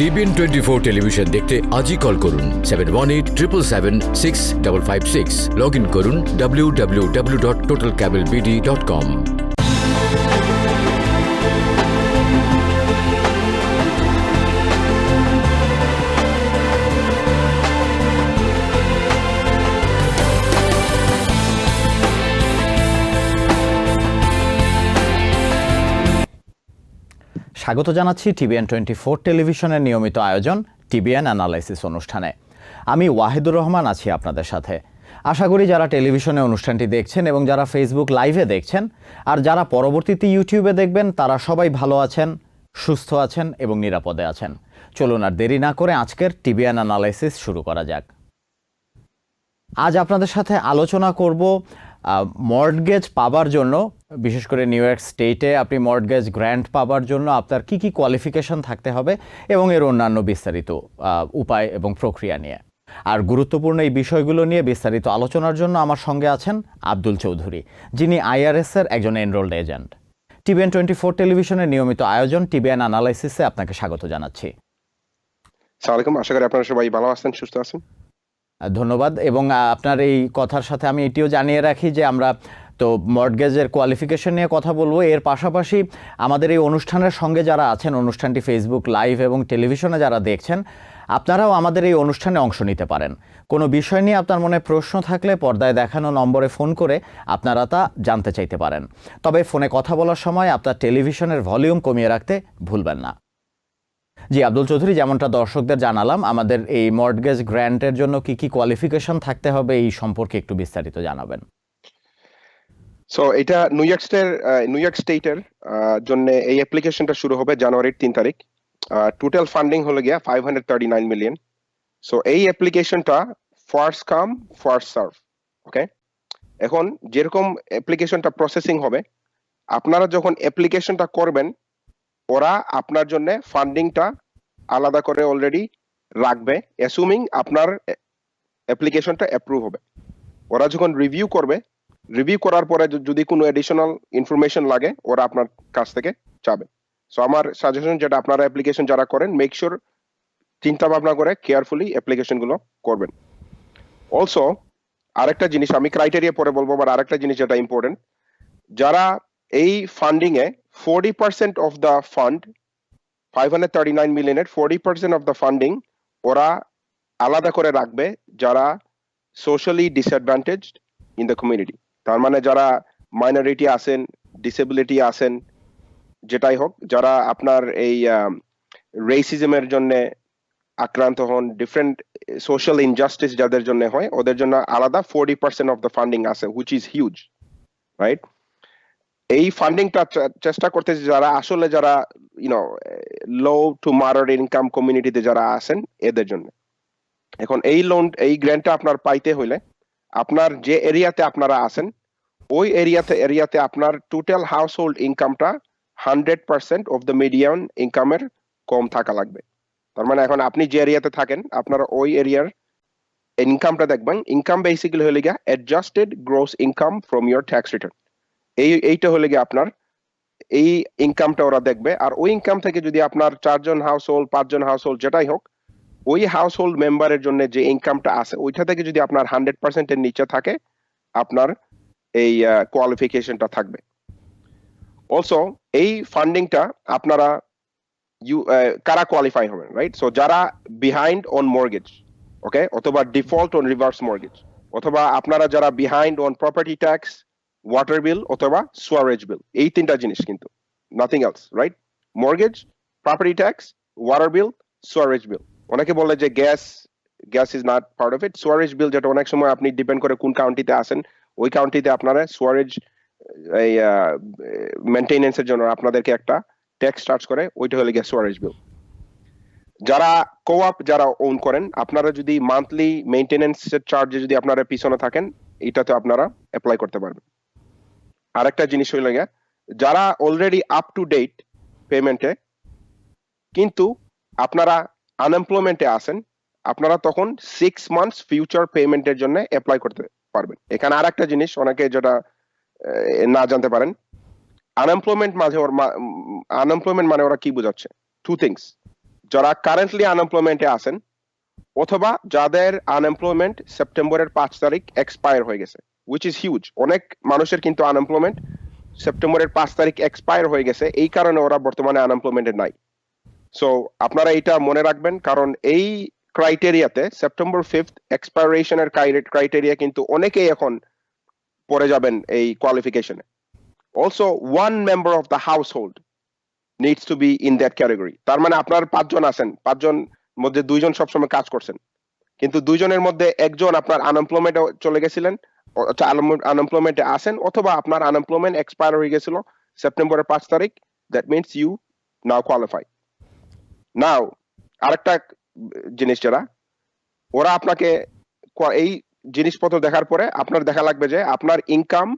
TBN 24 television দেখতে আজই call করুন 7187776556 লগ ইন করুন www.totalcablebd.com। স্বাগত জানাচ্ছি TBN 24 টেলিভিশনের নিয়মিত আয়োজন TBN Analysis অনুষ্ঠানে। আমি ওয়াহেদুর রহমান আছি আপনাদের সাথে। আশা করি যারা টেলিভিশনে অনুষ্ঠানটি দেখছেন এবং যারা ফেসবুক লাইভে দেখছেন আর যারা পরবর্তীতে ইউটিউবে দেখবেন তারা সবাই ভালো আছেন, সুস্থ আছেন এবং নিরাপদে আছেন। চলুন আর দেরি না করে আজকের TBN Analysis শুরু করা যাক। আজ আপনাদের সাথে আলোচনা করব মর্টগেজ পাবার জন্য, বিশেষ করে নিউ ইয়র্ক স্টেটে আপনি মর্টগেজ গ্র্যান্ট পাবার জন্য আপনার কি কি কোয়ালিফিকেশন থাকতে হবে এবং এর অন্যান্য বিস্তারিত উপায় এবং প্রক্রিয়া নিয়ে। আর গুরুত্বপূর্ণ এই বিষয়গুলো নিয়ে বিস্তারিত আলোচনার জন্য আমার সঙ্গে আছেন আব্দুল চৌধুরী, যিনি IRS-এর একজন এনরোলড এজেন্ট। TBN 24 টেলিভিশনের নিয়মিত আয়োজন TBN Analysis-এ আপনাকে স্বাগত জানাচ্ছি। আসসালামু আলাইকুম, আশা করি আপনারা সবাই ভালো আছেন, সুস্থ আছেন। ধন্যবাদ। এবং আপনার এই কথার সাথে আমি এটিও জানিয়ে রাখি যে আমরা তো মর্টগেজের কোয়ালিফিকেশন নিয়ে কথা বলবো, এর পাশাপাশি আমাদের এই অনুষ্ঠানের সঙ্গে যারা আছেন, অনুষ্ঠানটি ফেসবুক লাইভ এবং টেলিভিশনে যারা দেখছেন, আপনারাও আমাদের এই অনুষ্ঠানে অংশ নিতে পারেন। কোনো বিষয় নিয়ে আপনার মনে প্রশ্ন থাকলে পর্দায় দেখানো নম্বরে ফোন করে আপনারা তা জানতে চাইতে পারেন। তবে ফোনে কথা বলার সময় আপনার টেলিভিশনের ভলিউম কমিয়ে রাখতে ভুলবেন না। জি আব্দুল চৌধুরী, যেমনটা দর্শকদের জানালাম, আমাদের এই মর্টগেজ গ্র্যান্টের জন্য কি কি কোয়ালিফিকেশন থাকতে হবে এই সম্পর্কে একটু বিস্তারিত জানাবেন। সো এটা নিউ ইয়র্ক স্টেটের জন্য এই অ্যাপ্লিকেশনটা শুরু হবে জানুয়ারির 3 তারিখ। টোটাল ফান্ডিং হলো গিয়া 539 মিলিয়ন। সো এই অ্যাপ্লিকেশনটা ফার্স্ট কাম ফার্স্ট সার্ভ। ওকে, এখন যেরকম অ্যাপ্লিকেশনটা প্রসেসিং হবে, আপনারা যখন অ্যাপ্লিকেশনটা করবেন ওরা আপনার জন্য ফান্ডিংটা আলাদা করে অলরেডি রাখবে, অ্যাসুমিং আপনার অ্যাপ্লিকেশনটা অ্যাপ্রুভ হবে। ওরা যখন রিভিউ করবে, রিভিউ করার পরে যদি কোনো এডিশনাল ইনফরমেশন লাগে ওরা আপনার কাছ থেকে চাবে। সো আমার সাজেশন যেটা, আপনারা অ্যাপ্লিকেশন যারা করেন মেক শিওর চিন্তা ভাবনা করে কেয়ারফুলি অ্যাপ্লিকেশনগুলো করবেন। অলসো আরেকটা জিনিস আমি ক্রাইটেরিয়া পরে বলবো, বাট আরেকটা জিনিস যেটা ইম্পর্টেন্ট, যারা এই funding A 40% of the fund, 539 মিলিয়নের 40% of the funding ওরা আলাদা করে রাখবে যারা socially disadvantaged in the community. তার মানে যারা মাইনরিটি আছেন, ডিসেবিলিটি আছেন, যেটাই হোক, যারা আপনার এই রেসিজমের জন্য আক্রান্ত হন, ডিফারেন্ট সোশ্যাল ইনজাস্টিস যাদের জন্য হয়, ওদের জন্য আলাদা 40% অফ দ্য ফান্ডিং আছে, হুইচ ইজ হিউজ, রাইট? এই ফান্ডিংটা চেষ্টা করতেছে যারা আসলে যারা লো টু মডারেট ইনকাম কমিউনিটিতে যারা আছেন এদের জন্য। এখন এই লোন, এই গ্র্যান্টটা আপনার পাইতে হইলে আপনার যে এরিয়াতে আপনারা আছেন ওই এরিয়াতে আপনার টোটাল হাউস হোল্ড ইনকামটা 100% অফ দ্য মিডিয়ান ইনকামের কম থাকা লাগবে। তার মানে এখন আপনি যে এরিয়াতে থাকেন আপনারা ওই এরিয়ার ইনকামটা দেখবেন। ইনকাম বেসিক্যালি হলে গিয়া adjusted gross income from your tax return. এইটা হলে গিয়ে আপনার এই ইনকামটা ওরা দেখবে। আর ওই ইনকাম থেকে যদি আপনার 4 জন হাউস হোল্ড, 5 জন হাউস হোল্ড, যেটাই হোক, ওই হাউস হোল্ড মেম্বারের জন্য যে ইনকামটা আছে ওইটা থেকে যদি আপনার 100% এর নিচে থাকে আপনার এই কোয়ালিফিকেশনটা থাকবে। অলসো এই ফান্ডিংটা আপনারা কারা কোয়ালিফাই হবেন, রাইট? সো যারা বিহাইন্ড অন মর্গেজ, ওকে, অথবা ডিফল্ট অন রিভার্স মর্গেজ, অথবা আপনারা যারা behind on property tax, water bill অথবা সোয়ারেজ বিল, এই তিনটা জিনিস, কিন্তু nothing else, right? Mortgage, property tax, water bill, sewerage bill. অনেকে বলে যে gas is not part of it. Sewerage bill, যেটা অনেক সময় আপনি ডিপেন্ড করে কোন কাউন্টিতে আছেন, ওই কাউন্টিতে আপনারা সোয়ারেজ এই মেইনটেনেন্সের জন্য আপনাদেরকে একটা ট্যাক্স চার্জ করে, ওইটা হলে গিয়ে সোয়ারেজ বিল। যারা কোঅপ যারা ওন করেন, আপনারা যদি মান্থলি মেইনটেনেন্সের চার্জে যদি আপনারা পিছনে থাকেন, এটাতে আপনারা অ্যাপ্লাই করতে পারবেন। আরেকটা জিনিস হইল গিয়া, যারা অলরেডি আপ টু ডেট পেমেন্টে কিন্তু আপনারা আনএমপ্লয়মেন্টে আছেন, আপনারা তখন 6 মান্থস ফিউচার পেমেন্টের জন্য অ্যাপ্লাই করতে পারবেন। এখানে আরেকটা জিনিস অনেকে যেটা না জানতে পারেন, আনএমপ্লয়মেন্ট মানে ওরা কি বোঝাচ্ছে? 2 থিংস। যারা কারেন্টলি আনএমপ্লয়মেন্টে আছেন অথবা যাদের আনএমপ্লয়মেন্ট সেপ্টেম্বরের 5 তারিখ এক্সপায়ার হয়ে গেছে, which is huge. অনেক মানুষের কিন্তু আনএমপ্লয়মেন্ট সেপ্টেম্বরের 5 তারিখ এক্সপায়ার হয়ে গেছে, এই কারণে ওরা বর্তমানে আনএমপ্লয়মেন্টে নাই। সো আপনারা এটা মনে রাখবেন, কারণ এই ক্রাইটেরিয়াতে সেপ্টেম্বর 5th এক্সপায়ারেশনের ক্রাইটেরিয়া কিন্তু অনেকেই এখন পড়ে যাবেন এই কোয়ালিফিকেশনে। Also one member of the household needs to be in that category. তার মানে আপনার 5 জন আছেন, 5 জন মধ্যে 2 জন সবসময় কাজ করছেন, কিন্তু 2 জনের মধ্যে একজন আপনার আনএমপ্লয়মেন্টে চলে গেছিলেন, আনএমপ্লয়মেন্টে আছেন, অথবা আপনার আনএমপ্লয়মেন্ট এক্সপায়ার হয়ে গেছিল সেপ্টেম্বরের 5 তারিখ। That means you now qualify. Now আরেকটা জিনিস, যারা ওরা আপনাকে এই জিনিসপত্র দেখার পরে আপনার দেখা লাগবে যে আপনার ইনকাম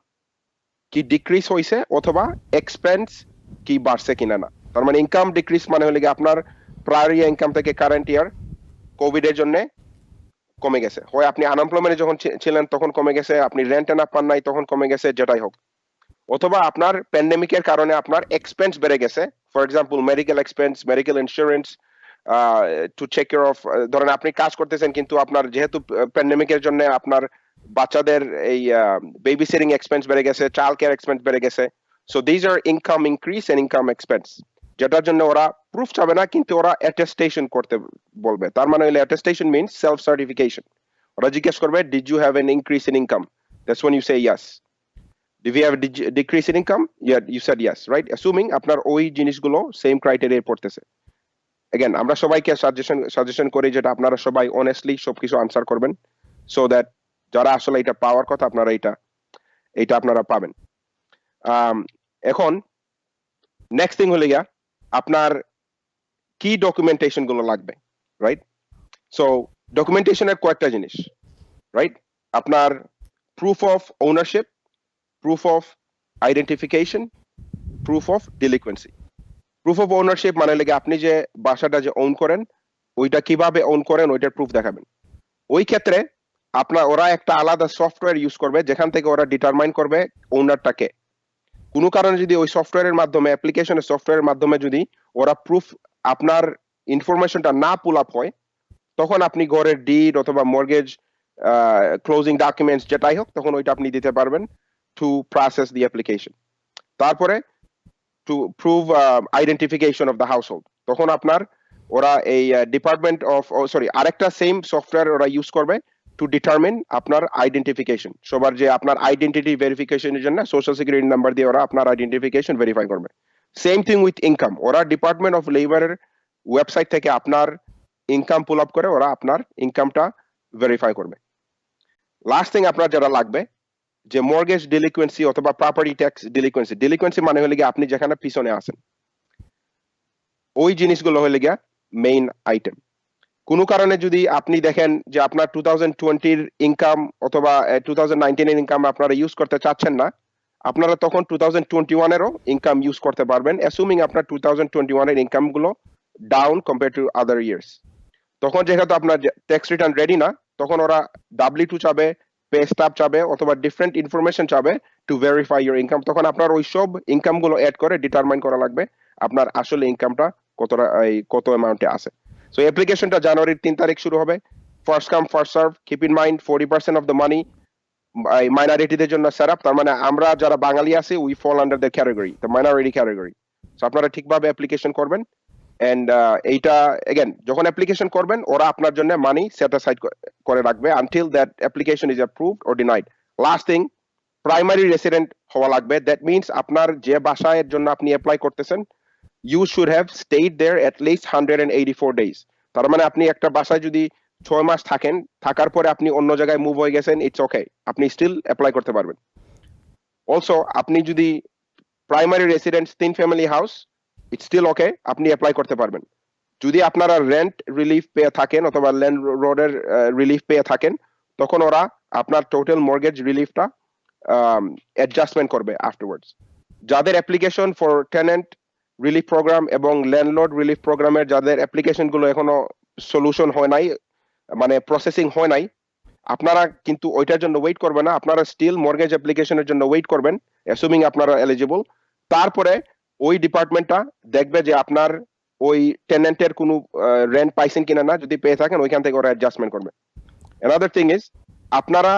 কি ডিক্রিজ হয়েছে অথবা এক্সপেন্স কি বাড়ছে কিনা না। তার মানে ইনকাম ডিক্রিজ মানে হলে আপনার প্রায়র ইয়ার ইনকাম থেকে কারেন্ট ইয়ার কোভিড এর জন্য কমে গেছে, হয় আপনি আনএমপ্লয়মেন্টে যখন ছিলেন তখন কমে গেছে, আপনি রেন্ট না পান নাই তখন কমে গেছে, যেটাই হোক, অথবা আপনার প্যান্ডেমিকের কারণে আপনার এক্সপেন্স বেড়ে গেছে, for example medical expense, medical insurance, to check care of, ধরেন আপনি কাজ করতেছেন কিন্তু আপনার যেহেতু প্যান্ডেমিকের জন্য আপনার বাচ্চাদের এই বেবি সিটিং এক্সপেন্স বেড়ে গেছে, চাইল্ড কেয়ার এক্সপেন্স বেড়ে গেছে। So these are income increase and income expense, যেটার জন্য ওরা প্রুফ চাবে না, কিন্তু ওরা অ্যাটেস্টেশন করতে বলবে। তার মানে হলো অ্যাটেস্টেশন মিন্স সেলফ সার্টিফিকেশন। ওরা জিজ্ঞেস করবে, did you have an increase in income? That's when you say yes. Did you have a decrease in income? Yeah, you said yes, right? Assuming আপনার ওই জিনিসগুলো সেম ক্রাইটেরিয়ায় পড়তেছে। Again, আমরা সবাইকে suggestion করি যেটা আপনারা সবাই অনেস্টলি সবকিছু আনসার করবেন, সো দ্যাট যারা আসলে এটা পাওয়ার কথা আপনারা এটা আপনারা পাবেন। এখন নেক্সট থিং হলো গিয়া আপনার কি ডকুমেন্টেশন গুলো লাগবে, রাইট? সো ডকুমেন্টেশনের কয়েকটা জিনিস, রাইট? আপনার proof of ownership, proof of identification, proof of delinquency. Proof of ownership মানে লাগে আপনি যে বাসাটা যে ওন করেন ওইটা কিভাবে ওন করেন ওইটার প্রুফ দেখাবেন। ওই ক্ষেত্রে ওরা একটা আলাদা সফটওয়্যার ইউজ করবে যেখান থেকে ওরা ডিটারমাইন করবে ওনারটাকে। কোনো কারণে যদি ওই সফটওয়্যারের মাধ্যমে, অ্যাপ্লিকেশনের সফটওয়্যারের মাধ্যমে যদি ওরা প্রুফ আপনার ইনফরমেশনটা না পুল আপ হয়, তখন আপনি ঘরের ডিড অথবা মর্গেজ ক্লোজিং ডকুমেন্টস যেটাই হোক তখন ওইটা আপনি দিতে পারবেন to process the application. তারপরে to prove identification of the household, তখন আপনার ওরা এই ডিপার্টমেন্ট অফ আরেকটা সেম সফটওয়্যার ওরা ইউজ করবে টু ডিটারমিন আপনার আইডেন্টিফিকেশন। সবার যে আপনার আইডেন্টিটি ভেরিফিকেশনের জন্য সোশ্যাল সিকিউরিটি নাম্বার দিয়ে ওরা আপনার আইডেন্টিফিকেশন ভেরিফাই করবে। সেম থিং উইথ ইনকাম, ওরা ডিপার্টমেন্ট অফ লেবারের ওয়েবসাইট থেকে আপনার ইনকাম পুল আপ করে ওরা আপনার ইনকামটা ভেরিফাই করবে। লাস্ট থিং আপনার যেটা লাগবে যে মর্গেজ ডিলিকুয়েন্সি অথবা প্রপার্টি ট্যাক্স ডিলিকুয়েন্সি। ডিলিকুয়েন্সি মানে হলে গিয়ে আপনি যেখানে পিছনে আছেন ওই জিনিসগুলো হলে গিয়া মেইন আইটেম। কোনো কারণে যদি আপনি দেখেন যে আপনার 2020-র ইনকাম অথবা 2019-এর ইনকাম আপনারা ইউজ করতে চাচ্ছেন না, আপনারা তখন 2021-এরও ইনকাম ইউজ করতে পারবেন, অ্যাসুমিং আপনার 2021-এর ইনকাম গুলো down compare to other years. তখন যেহেতু আপনার ট্যাক্স রিটার্ন রেডি না, তখন ওরা W2 চাবে, পে স্ট্যাব চাবে অথবা ডিফারেন্ট ইনফরমেশন চাবে টু ভেরিফাই ইউর ইনকাম। তখন আপনার ওই সব ইনকাম গুলো অ্যাড করে ডিটারমাইন করা লাগবে আপনার আসলে ইনকামটা কত অ্যামাউন্টে আছে। সো অ্যাপ্লিকেশনটা জানুয়ারির 3 তারিখ শুরু হবে। First come first serve, keep in mind 40% of the money মাইনরিটিদের জন্য সেট আপ। তার মানে আমরা যারা বাঙালি আছি we fall under the category, the minority category. So আপনারা ঠিকভাবে অ্যাপ্লিকেশন করবেন। এন্ড এইটা এগেন যখন অ্যাপ্লিকেশন করবেন ওরা আপনার জন্য মানি সেট অ্যাসাইড করে রাখবে until that application is approved or denied. Last thing, primary resident হওয়া লাগবে। দ্যাট মিনস আপনার যে বাসায়ের জন্য আপনি অ্যাপ্লাই করতেছেন you should have stayed there at least 184 days. তার মানে আপনি একটা বাসায় যদি 6 মাস থাকেন, থাকার পরে আপনি অন্য জায়গায় মুভ হয়ে গেছেন, ইটস ওকে, আপনি স্টিল অ্যাপ্লাই করতে পারবেন। অলসো আপনি যদি primary residence 3 family house, it's still okay, আপনি অ্যাপ্লাই করতে পারবেন। যদি আপনারা রেন্ট রিলিফ পেয়ে থাকেন অথবা ল্যান্ড রোডের রিলিফ পেয়ে থাকেন, তখন ওরা আপনার টোটাল মর্গেজ রিলিফটা অ্যাডজাস্টমেন্ট করবে আফটারওয়ার্ডস। যাদের application for tenant relief program এবং ল্যান্ডলর্ড রিলিফ প্রোগ্রামের যাদের অ্যাপ্লিকেশন গুলো এখনো সলিউশন হয় নাই, মানে প্রসেসিং হয় নাই, আপনারা কিন্তু ওইটার জন্য ওয়েট করবেন না, আপনারা স্টিল মর্গেজ অ্যাপ্লিকেশনের জন্য ওয়েট করবেন, অ্যাসুমিং আপনারা এলিজিবল। তারপরে ওই ডিপার্টমেন্টটা দেখবে যে আপনার ওই টেনেন্টের কোনো রেন্ট পাইছেন কিনা না, যদি পেয়ে থাকেন ওইখান থেকে ওরা অ্যাডজাস্টমেন্ট করবে। অ্যানাদার থিং ইজ, আপনারা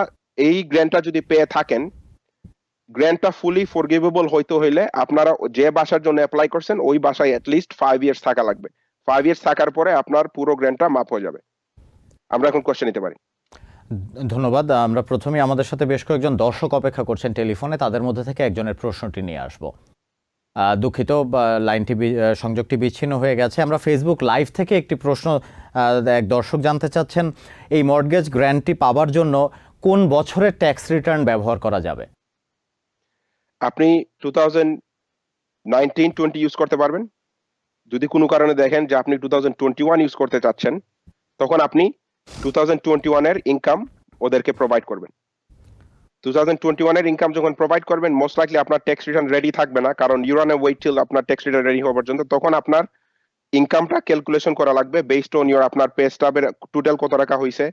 এই গ্র্যান্টটা যদি পেয়ে থাকেন, গ্র্যান্টটা ফুলি ফরগিভেবল হইতে হইলে আপনারা যে বাসার জন্য অ্যাপ্লাই করছেন ওই বাসায় অ্যাটলিস্ট 5 ইয়ার্স থাকা লাগবে। 5 ইয়ার্স থাকার পরে আপনার পুরো গ্র্যান্টটা মাফ হয়ে যাবে। আমরা এখন কোশ্চেন নিতে পারি। ধন্যবাদ। আমরা প্রথমেই আমাদের সাথে বেশ কয়েকজন দর্শক অপেক্ষা করছেন টেলিফোনে, তাদের মধ্যে থেকে একজনের প্রশ্নটি নিয়ে আসব। দুঃখিত, লাইনটি সংযোগটি বিচ্ছিন্ন হয়ে গেছে। আমরা ফেসবুক লাইভ থেকে একটি প্রশ্ন এক দর্শক জানতে চাচ্ছেন, এই মর্টগেজ গ্র্যান্টটি পাওয়ার জন্য কোন বছরের ট্যাক্স রিটার্ন ব্যবহার করা যাবে? আপনি 2019-20 ইউজ করতে পারবেন। যদি কোনো কারণে দেখেন যে আপনি 2021 ইউজ করতে চাচ্ছেন, তখন আপনি 2021 এর ইনকাম ওদেরকে প্রোভাইড করবেন। 2021 এর ইনকাম যখন প্রোভাইড করবেন, মোস্ট লাইকলি আপনার ট্যাক্স রিটার্ন রেডি থাকবে না, কারণ you run a wait till আপনার ট্যাক্স রিটার্ন রেডি হওয়া পর্যন্ত। তখন আপনার ইনকামটা ক্যালকুলেশন করা লাগবে বেসড অন ইওর আপনার পে স্টাবের টোটাল কত টাকা হয়েছে,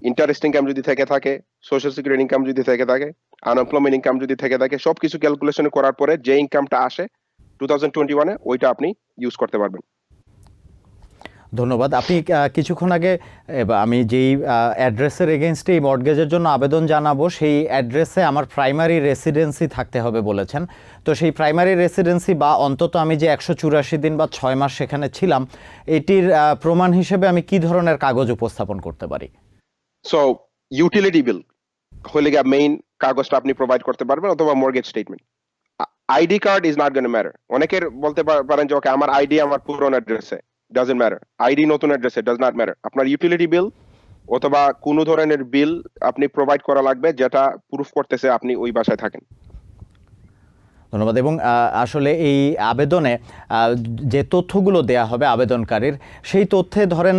ইন্টারেস্ট ইনকাম যদি থেকে থাকে, সোশ্যাল সিকিউরিটি ইনকাম যদি থেকে থাকে, আনএমপ্লয়মেন্ট ইনকাম যদি থেকে থাকে, সবকিছু ক্যালকুলেশন করার পরে যে ইনকামটা আসে 2021 এ, ওইটা আপনি ইউজ করতে পারবেন। ধন্যবাদ। আপনি কিছুক্ষণ আগে আমি যেই অ্যাড্রেসের এগেনস্টে এই মর্টগেজের জন্য আবেদন জানাবো সেই অ্যাড্রেসে আমার প্রাইমারি রেসিডেন্সি থাকতে হবে বলেছেন। তো সেই প্রাইমারি রেসিডেন্সি বা অন্তত আমি যে 184 দিন বা 6 মাস সেখানে ছিলাম, এটির প্রমাণ হিসেবে আমি কি ধরনের কাগজ উপস্থাপন করতে পারি? সো ইউটিলিটি বিল হলে গিয়ে মেইন কাগজটা আপনি প্রোভাইড করতে পারবেন, অথবা mortgage statement. ID card is not gonna matter. অনেকের বলতে পারেন যে ওকে আমার আইডি আমার পুরনো অ্যাড্রেসে, ডাজন্ট ম্যাটার। আইডি নতুন অ্যাড্রেসে, ডাজ নট ম্যাটার। আপনার ইউটিলিটি বিল অথবা কোনো ধরনের বিল আপনি প্রোভাইড করা লাগবে যেটা প্রুফ করতেছে আপনি ওই বাসায় থাকেন। ধন্যবাদ। এবং আসলে এই আবেদনে যে তথ্যগুলো দেয়া হবে আবেদনকারীর, সেই তথ্যে ধরেন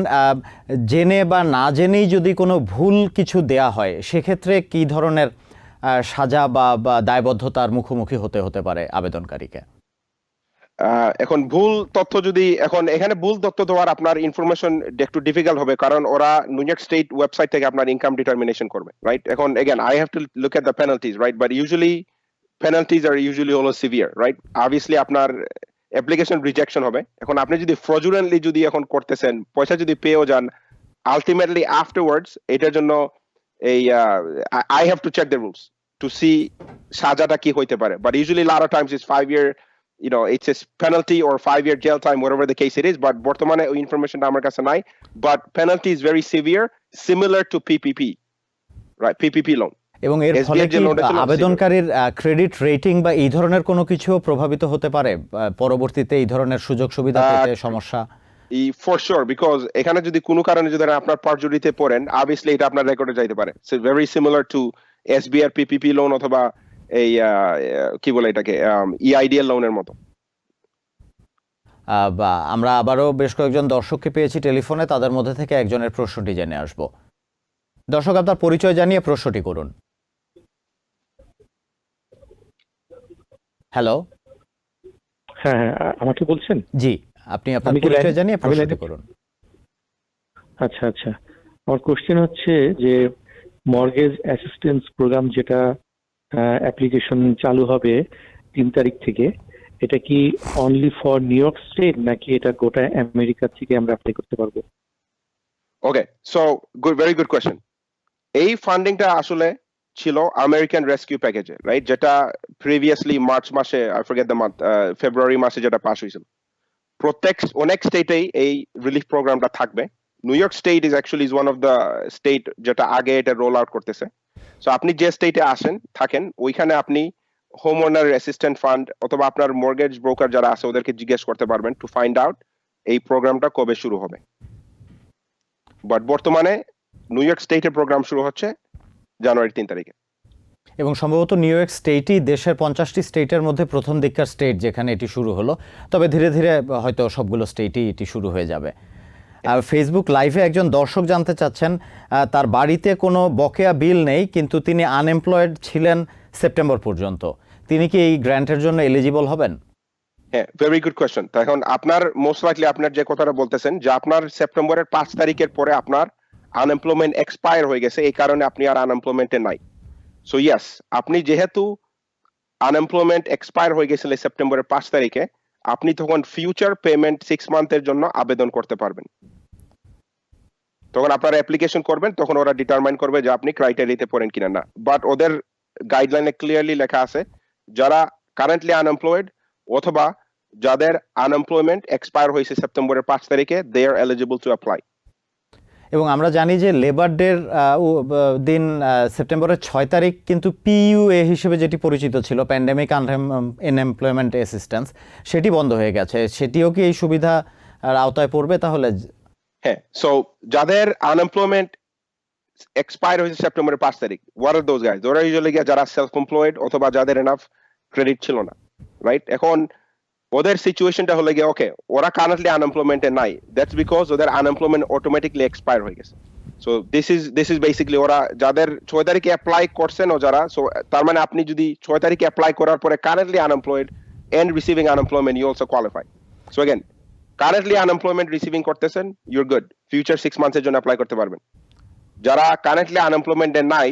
জেনে বা না জেনেই যদি কোনো ভুল কিছু দেয়া হয়, সেক্ষেত্রে কি ধরনের সাজা বা দায়বদ্ধতার মুখোমুখি হতে পারে আবেদনকারীকে? এখন ভুল তথ্য যদি, এখন এখানে ভুল তথ্য দেওয়ার আপনার ইনফরমেশন একটু ডিফিকাল্ট হবে, কারণ ওরা নিউ ইয়র্ক স্টেট ওয়েবসাইট থেকে আপনার ইনকাম ডিটারমিনেশন করবে, রাইট? এখন again I have to look at the penalties, right? But usually penalties are usually হলো সিভিয়ার, রাইট? অবভিয়াসলি আপনার অ্যাপ্লিকেশন রিজেকশন হবে। এখন আপনি যদি ফ্রজুলেন্টলি যদি এখন করতেছেন, পয়সা যদি পেয়েও যান, আলটিমেটলি আফটারওয়ার্ডস এটার জন্য এই I have to check the rules to see সাজাটা কি হইতে পারে। But usually lot of times it's 5 year, you know, it's a penalty or 5 year jail time, whatever the case it is. But বর্তমানে ওই ইনফরমেশনটা আমার কাছে নাই। But penalty is very severe, similar to PPP, right? PPP loan. এবং এর ফলে কি আবেদনকারীর ক্রেডিট রেটিং বা এই ধরনের কোনো কিছু প্রভাবিত হতে পারে পরবর্তীতে এই ধরনের সুযোগ সুবিধা পেতে সমস্যা? For sure, because এখানে যদি কোনো কারণে যদি আপনার পারজুরিতে পড়েন, obviously এটা আপনার রেকর্ডে যাইতে পারে। So very similar to SBR PPP loan অথবা এই কি বলে এটাকে EIDL লোনের মতো। আমরা আবারও বেশ কয়েকজন দর্শককে পেয়েছি টেলিফোনে, তাদের মধ্যে থেকে একজনের প্রশ্নটি জেনে আসব। দর্শক, আপনার পরিচয় জানিয়ে প্রশ্নটি করুন। হ্যালো। হ্যাঁ, আমাকে বলছেন? জি, আপনি আপনার পরিচয় জানিয়ে প্রশ্নটি করুন। আচ্ছা, আমার কোশ্চেন হচ্ছে যে মর্গেজ অ্যাসিস্ট্যান্স প্রোগ্রাম যেটা অ্যাপ্লিকেশন চালু হবে 3 তারিখ থেকে, এটা কি only for new York state নাকি এটা গোটা আমেরিকা থেকে আমরা অ্যাপ্লাই করতে পারবো? ওকে, সো ভেরি গুড কোয়েশ্চেন। এই ফান্ডিংটা আসলে ছিল আমেরিকান রেস্কিউ প্যাকেজে, রাইট? যেটা প্রিভিয়াসলি মার্চ মাসে, আই ফরগেট দ্য মান্থ, ফেব্রুয়ারি মাসে যেটা পাস হয়েছিল। অনেক স্টেটেই এই রিলিফ প্রোগ্রামটা থাকবে। New York state is actually one of the state যেটা আগে এটা রোল আউট করতেছে। সো আপনি যে স্টেটে থাকেন ওইখানে আপনি হোম ওনার অ্যাসিস্ট্যান্ট ফান্ড অথবা আপনার মর্গেজ ব্রোকার যারা আছে ওদেরকে জিজ্ঞেস করতে পারবেন টু ফাইন্ড আউট এই প্রোগ্রামটা কবে শুরু হবে। বাট বর্তমানে নিউ ইয়র্ক স্টেটের প্রোগ্রাম শুরু হচ্ছে জানুয়ারি 3 তারিখে। এবং সম্ভবত নিউ ইয়র্ক স্টেটই দেশের 50টি স্টেটের মধ্যে প্রথম দিককার স্টেট যেখানে এটি শুরু হলো, তবে ধীরে ধীরে হয়তো সবগুলো স্টেটেই এটি শুরু হয়ে যাবে। ফেসবুক লাইভে একজন দর্শক জানতে চাচ্ছেন, তার বাড়িতে কোনো বকেয়া বিল নেই, কিন্তু তিনি আনএমপ্লয়েড ছিলেন সেপ্টেম্বর পর্যন্ত, তিনি কি এই গ্র্যান্টের জন্য এলিজিবল হবেন? হ্যাঁ, ভেরি গুড কোয়েশ্চেন। তো এখন আপনার মোস্ট লাইকলি আপনার যে কথাটা বলতেছেন যে আপনার সেপ্টেম্বরের 5 তারিখের পরে আপনার আনএমপ্লয়মেন্ট এক্সপায়ার হয়ে গেছে, এই কারণে আপনি আর আনএমপ্লয়মেন্টে নাই। সো ইয়েস, আপনি যেহেতু আনএমপ্লয়মেন্ট এক্সপায়ার হয়ে গেছিল সেপ্টেম্বরের 5 তারিখে, আপনি তখন ফিউচার পেমেন্ট 6 মান্থের জন্য আবেদন করতে পারবেন। তখন আপনারা অ্যাপ্লিকেশন করবেন, তখন ওরা ডিটারমাইন করবে যে আপনি ক্রাইটেরিয়াতে পড়েন কিনা না। বাট ওদের গাইডলাইনে ক্লিয়ারলি লেখা আছে যারা কারেন্টলি আনএমপ্লয়েড অথবা যাদের আনএমপ্লয়মেন্ট এক্সপায়ার হয়েছে সেপ্টেম্বরের 5 তারিখে, দে আর এলিজিবল টু অ্যাপ্লাই। এবং আমরা জানি যে লেবার ডের দিন সেপ্টেম্বরের 6 তারিখ কিন্তু পিইউএ হিসেবে যেটি পরিচিত ছিল, প্যান্ডেমিক আনএমপ্লয়মেন্ট অ্যাসিস্ট্যান্স, সেটি বন্ধ হয়ে গেছে। সেটিও কি এই সুবিধার আওতায় পড়বে তাহলে? হ্যাঁ, সো যাদের আনএমপ্লয়মেন্ট এক্সপায়ার হয়েছে সেপ্টেম্বরের 5 তারিখ, হোয়াট আর দোজ গাইজ? ওরা ইউজুয়ালি যারা সেলফ এমপ্লয়েড অথবা যাদের এনাফ ক্রেডিট ছিল না, রাইট? এখন ওদের সিচুয়েশনটা হলে গিয়ে ওকে, ওরা কারেন্টলি আনএমপ্লয়মেন্টে নাই, দ্যাটস বিকজ ওদের আনএমপ্লয়মেন্ট অটোমেটিকলি এক্সপায়ার হয়ে গেছে। সো দিস ইজ বেসিক্যালি ওরা যাদের 6 তারিখে অ্যাপ্লাই করছেন ও যারা, সো তার মানে আপনি যদি 6 তারিখে অ্যাপ্লাই করার পরে currently unemployed and receiving unemployment, you also qualify. So again currently unemployment receiving করতেছেন, ইউর গুড, ফিউচার 6 মান্থের জন্য অ্যাপ্লাই করতে পারবেন। যারা কারেন্টলি আনএমপ্লয়মেন্টে নাই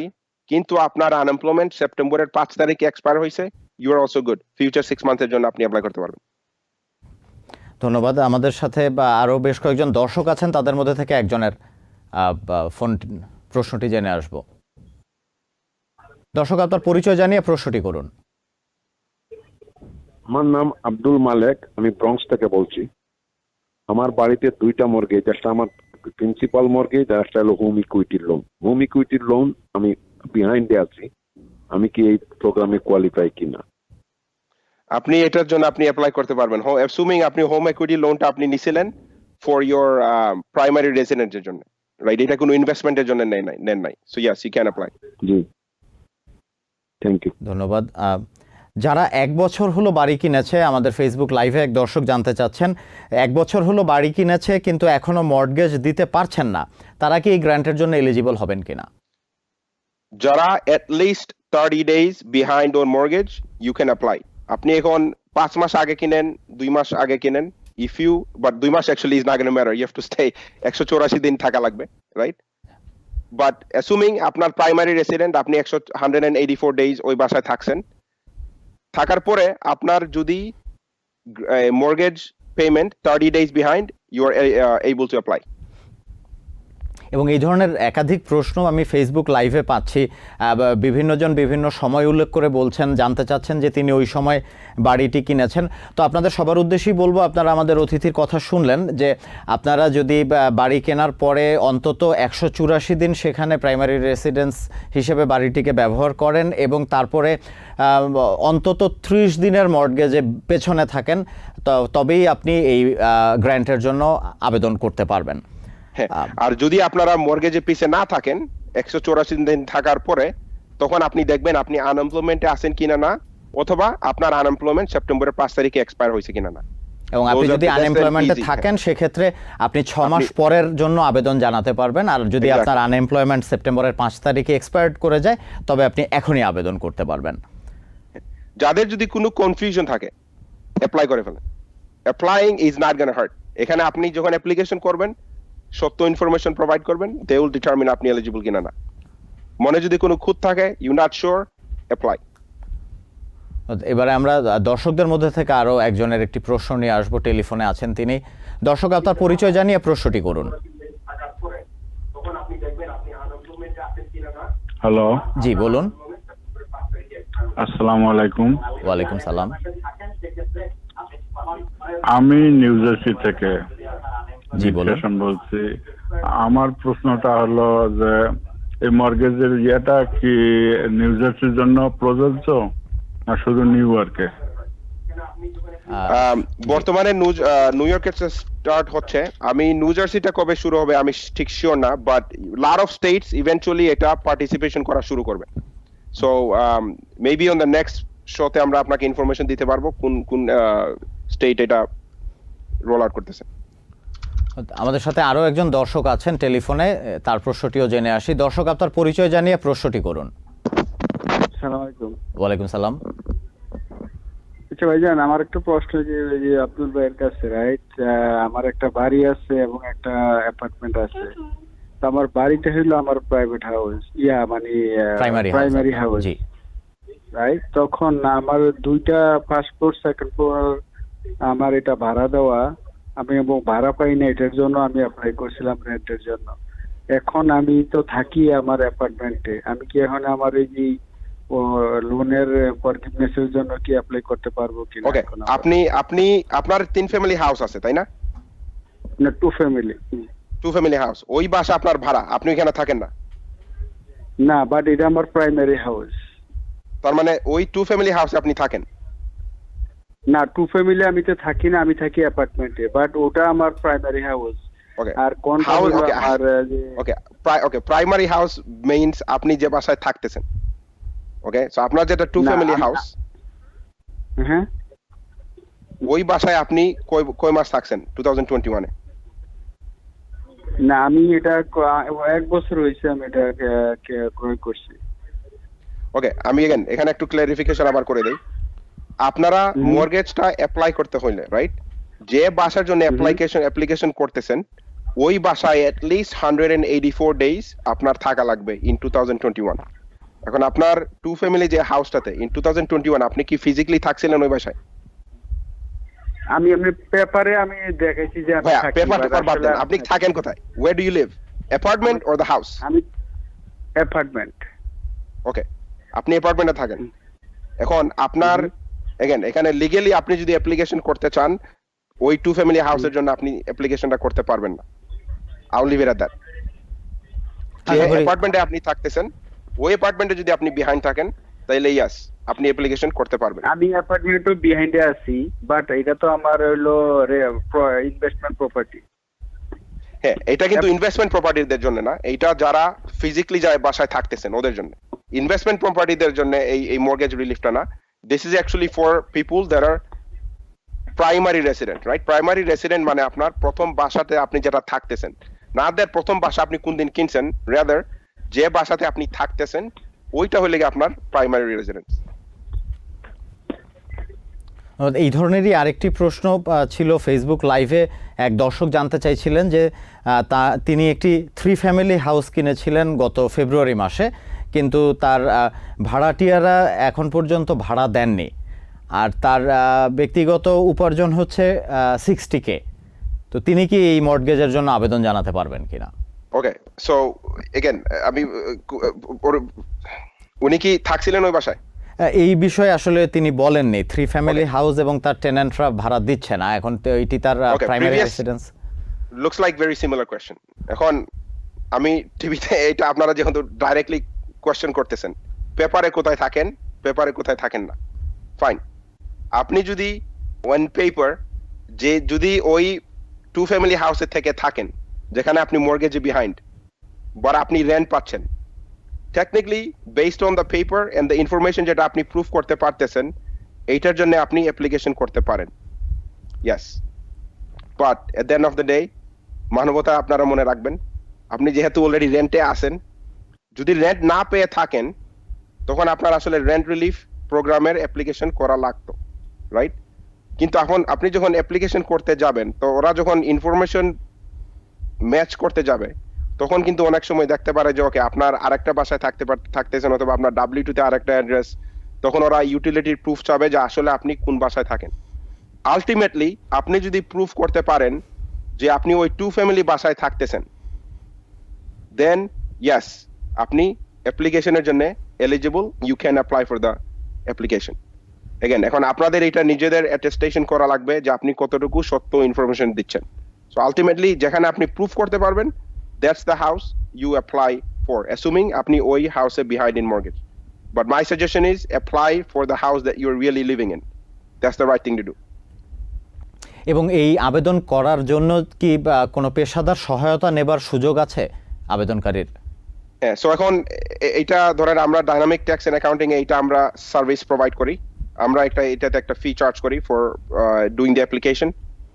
কিন্তু আপনার আনএমপ্লয়মেন্ট সেপ্টেম্বরের 5 তারিখে এক্সপায়ার হয়েছে, you are also good, future 6 মান্থের জন্য আপনি অ্যাপ্লাই করতে পারবেন। ধন্যবাদ। আমাদের সাথে আরও বেশ কয়েকজন দর্শক আছেন, তাদের মধ্যে থেকে একজনের ফোন প্রশ্নটি জেনে আসব। দর্শক, আপনার পরিচয় জানিয়ে প্রশ্নটি করুন। আমার নাম আব্দুল মালেক, আমি ব্রঙ্কস থেকে বলছি। আমার বাড়িতে 2টা মর্গেজ, একটা আমার প্রিন্সিপাল মর্গেজ আর একটা হলো হোম ইকুইটির লোন। হোম ইকুইটির লোন আমি বিহাইন্ডে আছি, আমি কি এই প্রোগ্রামে কোয়ালিফাই কিনা? আপনি এটার জন্য আপনি অ্যাপ্লাই করতে পারবেন, অ্যাসুমিং আপনি হোম ইকুইটি লোনটা আপনি নিছিলেন ফর ইওর প্রাইমারি রেসিডেন্টের জন্য, রাইট? এটা কোনো ইনভেস্টমেন্টের জন্য নেন নাই, so yes you can apply. জি, থ্যাংক ইউ। ধন্যবাদ। যারা 1 বছর হলো বাড়ি কিনেছে, আমাদের ফেসবুক লাইভে এক দর্শক জানতে চাচ্ছেন 1 বছর হলো বাড়ি কিনেছে কিন্তু এখনো মর্টগেজ দিতে পারছেন না, তারা কি এই গ্র্যান্টের জন্য এলিজিবল হবেন কিনা? যারা at least 30 days behind on mortgage, you can apply. আপনি এখন 5 মাস আগে কিনেন, 2 মাস আগে কিনেন, but 2 mass actually is not going to matter, you have to stay 184 দিন থাকা লাগবে, right? But assuming আপনার প্রাইমারি রেসিডেন্ট, আপনি 184 days ওই বাসায় থাকছেন, থাকার পরে আপনার যদি mortgage payment 30 days behind, you are able to apply. এবং এই ধরনের একাধিক প্রশ্ন আমি ফেসবুক লাইভে পাচ্ছি, বিভিন্নজন বিভিন্ন সময় উল্লেখ করে বলছেন, জানতে চাচ্ছেন যে তিনি ওই সময় বাড়িটি কিনেছেন। তো আপনাদের সবার উদ্দেশ্যেই বলবো, আপনারা আমাদের অতিথির কথা শুনলেন যে আপনারা যদি বাড়ি কেনার পরে অন্তত 184 দিন সেখানে প্রাইমারি রেসিডেন্স হিসেবে বাড়িটিকে ব্যবহার করেন এবং তারপরে অন্তত 30 দিনের মর্টগেজে পেছনে থাকেন, তবেই আপনি এই গ্র্যান্টের জন্য আবেদন করতে পারবেন। আর যদি আপনারা মর্গেজে পিছে না থাকেন 184 দিন থাকার পরে, তখন আপনি দেখবেন আপনি আনএমপ্লয়মেন্টে আছেন কিনা না, অথবা আপনার আনএমপ্লয়মেন্ট সেপ্টেম্বরের 5 তারিখে এক্সপায়ার হয়েছে কিনা না। এবং আপনি যদি আনএমপ্লয়মেন্টে থাকেন সেক্ষেত্রে আপনি 6 মাস পরের জন্য আবেদন জানাতে পারবেন, আর যদি আপনার আনএমপ্লয়মেন্ট সেপ্টেম্বরের 5 তারিখে এক্সপায়ার্ড করে যায় তবে আপনি এখনই আবেদন করতে পারবেন। যাদের যদি কোনো কনফিউশন থাকে, অ্যাপ্লাই করে ফেলেন, applying is not gonna heart. এখানে আপনি যখন অ্যাপ্লিকেশন করবেন সত্য ইনফরমেশন প্রোভাইড করবেন, দে উইল ডিটারমিন আপনি এলিজিবল কিনা না। মনে যদি কোনো খুঁত থাকে, ইউ নট শিওর, অ্যাপ্লাই। এবারে আমরা দর্শকদের মধ্যে থেকে আরো একজনের একটি প্রশ্ন নিয়ে আসবো, টেলিফোনে আছেন তিনি। দর্শক, আপনার পরিচয় জানিয়ে প্রশ্নটি করুন। হ্যালো, জি বলুন। আসসালামু আলাইকুম। ওয়ালাইকুম সালাম। আমি নিউ জার্সি থেকে জি বলুন বলছি। আমার প্রশ্নটা হলো যে এই মর্গেজের ইয়েটা কি নিউ জার্সির জন্য প্রযোজ্য না শুধু নিউ ইয়র্কে? বর্তমানে নিউ ইয়র্কে স্টার্ট হচ্ছে, আমি নিউ জার্সিটা কবে শুরু হবে আমি ঠিক শিওর না, but lot of states eventually এটা পার্টিসিপেশন করা শুরু করবে। So maybe on the next শোতে আমরা আপনাকে ইনফরমেশন দিতে পারবো কোন কোন স্টেট এটা রোল আউট করতেছে। আমাদের সাথে আরো একজন দর্শক আছেন টেলিফোনে, তার প্রশ্নটিও জেনে আসি। দর্শক, আপনার পরিচয় জানিয়ে প্রশ্নটি করুন। আসসালামু আলাইকুম। ওয়ালাইকুম সালাম। আচ্ছা ভাইজান, আমার একটা প্রশ্ন যে আব্দুল ভাইয়ের কাছে, রাইট? আমার একটা বাড়ি আছে এবং একটা অ্যাপার্টমেন্ট আছে। তো আমার বাড়িটা হলো আমার প্রাইভেট হাউস, মানে প্রাইমারি হাউস, রাইট? তখন আমার 2টা পাসপোর্ট, সেকেন্ড আমার এটা ভাড়া দেওয়া, আমি এবং ভাড়া পাই না, এটার জন্য আমি অ্যাপ্লাই করছিলাম রেন্টের জন্য। এখন আমি তো থাকি আমার অ্যাপার্টমেন্টে, আমি কি এখন আমার এই যে লোনের ফরগিভনেসের জন্য কি অ্যাপ্লাই করতে পারবো কিনা? ওকে, আপনি আপনার 3 ফ্যামিলি হাউস আছে তাই না? না, 2 ফ্যামিলি। 2 ফ্যামিলি হাউস, ওই বাসা আপনার ভাড়া, আপনি এখানে থাকেন না? না, বাট এটা আমার প্রাইমারি হাউস। তার মানে ওই 2 ফ্যামিলি হাউসে আপনি থাকেন? না, 2 ফ্যামিলি আমি তো থাকি না, আমি থাকি অ্যাপার্টমেন্টে, বাট ওটা আমার প্রাইমারি হাউস। ওকে, আর কোনটা হাউস, হলো ওকে আমার ওকে প্রাইমারি হাউস মিন্স আপনি যে বাসায় থাকতেছেন। ওকে, সো আপনার যেটা 2 না, ফ্যামিলি হাউস, হ্যাঁ, ওই বাসায় আপনি কয় মাস থাকছেন 2021 এ? না, আমি এটা 1 বছর হয়েছে আমি এটা ক্রয় করছি। ওকে, আমি এখানে একটু ক্লারিফিকেশন আবার করে দেই। আপনারা মর্গেজটা অ্যাপ্লাই করতে হইলে, রাইট, যে বাসার জন্য অ্যাপ্লিকেশন করতেছেন ওই বাসায় এট লিস্ট 184 ডেজ আপনার থাকা লাগবে ইন 2021। এখন আপনার 2 ফ্যামিলি যে হাউসটাতে ইন 2021 আপনি কি ফিজিক্যালি থাকছিলেন ওই বাসায়? আমি পেপারে আমি দেখাইছি যে আমি থাকি। পেপার বাদ দেন, আপনি থাকেন কোথায়? Where do you live, apartment or the house? আমি অ্যাপার্টমেন্ট। ওকে, আপনি অ্যাপার্টমেন্টে থাকেন। এখন আপনার এখানে লিগ্যালি আপনি যদি অ্যাপ্লিকেশন করতে চান ওই 2 ফ্যামিলি হাউসের জন্য আপনি অ্যাপ্লিকেশনটা করতে পারবেন না। I leave it at that. যে অ্যাপার্টমেন্টে আপনি থাকতেছেন ওই অ্যাপার্টমেন্টে যদি আপনি বিহাইন্ড থাকেন তাহলে ইয়াস আপনি অ্যাপ্লিকেশন করতে পারবেন। আমি অ্যাপার্টমেন্টে বিহাইন্ডে আছি, বাট এটা তো আমার হলো ইনভেস্টমেন্ট প্রপার্টি। হ্যাঁ, এটা কিন্তু ইনভেস্টমেন্ট প্রপার্টিদের জন্য না, এটা যারা ফিজিক্যালি যায় বাসায় থাকতেছেন ওদের জন্য। ইনভেস্টমেন্ট প্রপার্টিদের জন্য এই মর্গেজ রিলিফটা না। This is actually for people that are primary resident, right? Primary resident মানে আপনার প্রথম বাসাতে আপনি যেটা থাকতেছেন, না দ্যাট প্রথম বাসা আপনি কোন দিন কিনছেন, রাদার যে বাসাতে আপনি থাকতেছেন ওইটা হলে গিয়ে আপনার প্রাইমারি রেসিডেন্স। এই ধরনেরই আরেকটি প্রশ্ন ছিল ফেসবুক লাইভে। এক দর্শক জানতে চাইছিলেন যে তিনি একটি 3 ফ্যামিলি হাউস কিনেছিলেন গত ফেব্রুয়ারি মাসে, কিন্তু তার ভাড়াটিয়ারা এখন পর্যন্ত ভাড়া দেননি, আর তার ব্যক্তিগত উপার্জন হচ্ছে 60K। তো তিনি কি এই মর্টগেজের জন্য আবেদন জানাতে পারবেন কিনা? ওকে, সো এগেন আমি উনি কি থাকছিলেন ওই বাসায়? এই বিষয়ে আসলে তিনি বলেননি। 3 ফ্যামিলি হাউস এবং তার টেনেন্টরা ভাড়া দিচ্ছে না, এখন এটি তার primary residence. Looks like very similar question. এখন আমি টিভিতে এটা আপনারা যেহেতু ডাইরেক্টলি কোয়েশ্চেন করতেছেন, পেপারে কোথায় থাকেন, পেপারে কোথায় থাকেন না, ফাইন। আপনি যদি ওয়ান পেপার যে যদি ওই 2 ফ্যামিলি হাউসে থেকে থাকেন যেখানে আপনি মর্গেজে বিহাইন্ড বাট আপনি রেন্ট পাচ্ছেন, technically based on the paper and the information যেটা আপনি প্রুফ করতে পারতেছেন এইটার জন্য আপনি অ্যাপ্লিকেশন করতে পারেন, yes. But at the end of the day মানবতা আপনারা মনে রাখবেন, আপনি যেহেতু অলরেডি রেন্টে আসেন, যদি রেন্ট না পেয়ে থাকেন তখন আপনার আসলে রেন্ট রিলিফ প্রোগ্রামের অ্যাপ্লিকেশন করা লাগতো, রাইট? কিন্তু এখন আপনি যখন অ্যাপ্লিকেশন করতে যাবেন তো ওরা যখন ইনফরমেশন ম্যাচ করতে যাবে তখন কিন্তু অনেক সময় দেখতে পারে যে ওকে আপনার আরেকটা বাসায় থাকতেছেন অথবা আপনার W2 তে আরেকটা অ্যাড্রেস, তখন ওরা ইউটিলিটির প্রুফ চাবে যে আসলে আপনি কোন বাসায় থাকেন। আলটিমেটলি আপনি যদি প্রুফ করতে পারেন যে আপনি ওই 2 ফ্যামিলি বাসায় থাকতেছেন, দেন ইয়েস আপনি অ্যাপ্লিকেশনের জন্য eligible, you can apply for the application. এখন আপনাদের এটা নিজেদের অ্যাটেস্টেশন করা লাগবে যে আপনি কতটুকু সত্য ইনফরমেশন দিচ্ছেন। সো আলটিমেটলি যেখানে আপনি প্রুফ করতে পারবেন that's the house you apply for, assuming আপনি ওই হাউসে behind in mortgage. But my suggestion is apply for the house that you're really living in. That's the right thing to do. এবং এই আবেদন করার জন্য কি কোনো পেশাদার সহায়তা নেবার সুযোগ আছে আবেদনকারীর? হ্যাঁ, সো এখন এটা ধরেন আমরা ডাইনামিক ট্যাক্স এন্ড অ্যাকাউন্টিং এইটা আমরা সার্ভিস প্রোভাইড করি, আমরা এটাতে একটা ফি চার্জ করি ফর ডুইং দ্য অ্যাপ্লিকেশন।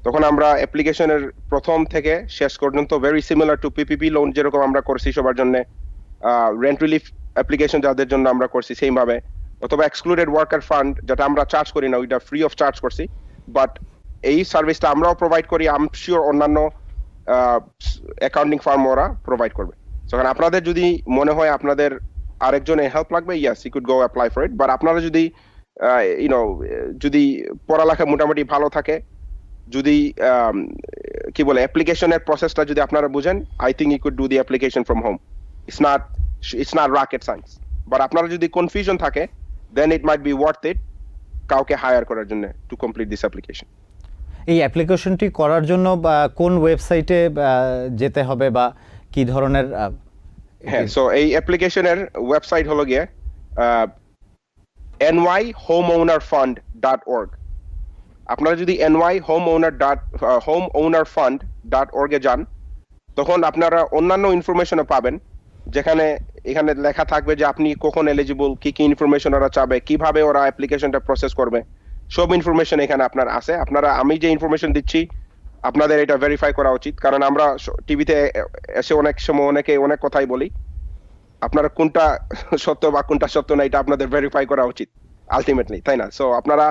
তখন আমরা অ্যাপ্লিকেশনের প্রথম থেকে শেষ পর্যন্ত very similar to PPP loan যেরকম আমরা করছি সবার জন্য, রেন্ট রিলিফ অ্যাপ্লিকেশন যাদের জন্য আমরা করছি সেম ভাবে, অথবা এক্সক্লুডেড ওয়ার্কার ফান্ড যেটা আমরা চার্জ করি না ওইটা ফ্রি অফ চার্জ করছি, বাট এই সার্ভিসটা আমরাও প্রোভাইড করি, আই এম শিওর অন্যান্য অ্যাকাউন্টিং ফার্ম ওরা প্রোভাইড করবে। তখন আপনাদের যদি মনে হয় আপনাদের আরেকজনের হেল্প লাগবে, yes you could go apply for it. But আপনারা যদি যদি পড়ালেখা মোটামুটি ভালো থাকে, যদি কি বলে অ্যাপ্লিকেশনের প্রসেসটা যদি আপনারা বুঝেন, I think you could do the application from home. It's not rocket science. But আপনারা যদি কনফিউশন থাকে, দেন ইট মাইট বি ওয়ার্থ ইট কাউকে হায়ার করার জন্য টু কমপ্লিট দিস অ্যাপ্লিকেশন। এই অ্যাপ্লিকেশনটি করার জন্য বা কোন ওয়েবসাইটে যেতে হবে বা কি ধরনের? হ্যাঁ, সো এই অ্যাপ্লিকেশনের ওয়েবসাইট হলো গিয়ে nyhomeownerfund.org। আপনারা যদি nyhomeownerfund.org এ যান, তখন আপনারা অন্যান্য ইনফরমেশনও পাবেন, যেখানে এখানে লেখা থাকবে যে আপনি কখন এলিজিবল, কি কি ইনফরমেশন ওরা চাবে, কিভাবে ওরা অ্যাপ্লিকেশনটা প্রসেস করবে, সব ইনফরমেশন এখানে আপনার আছে। আমি যে ইনফরমেশন দিচ্ছি আপনাদের এটা ভেরিফাই করা উচিত, কারণ আমরা টিভিতে এসে অনেক সময় অনেক কথাই বলি। আপনারা কোনটা সত্য বা কোনটা সত্য না এটা আপনাদের ভেরিফাই করা উচিত আলটিমেটলি, তাই না? সো আপনারা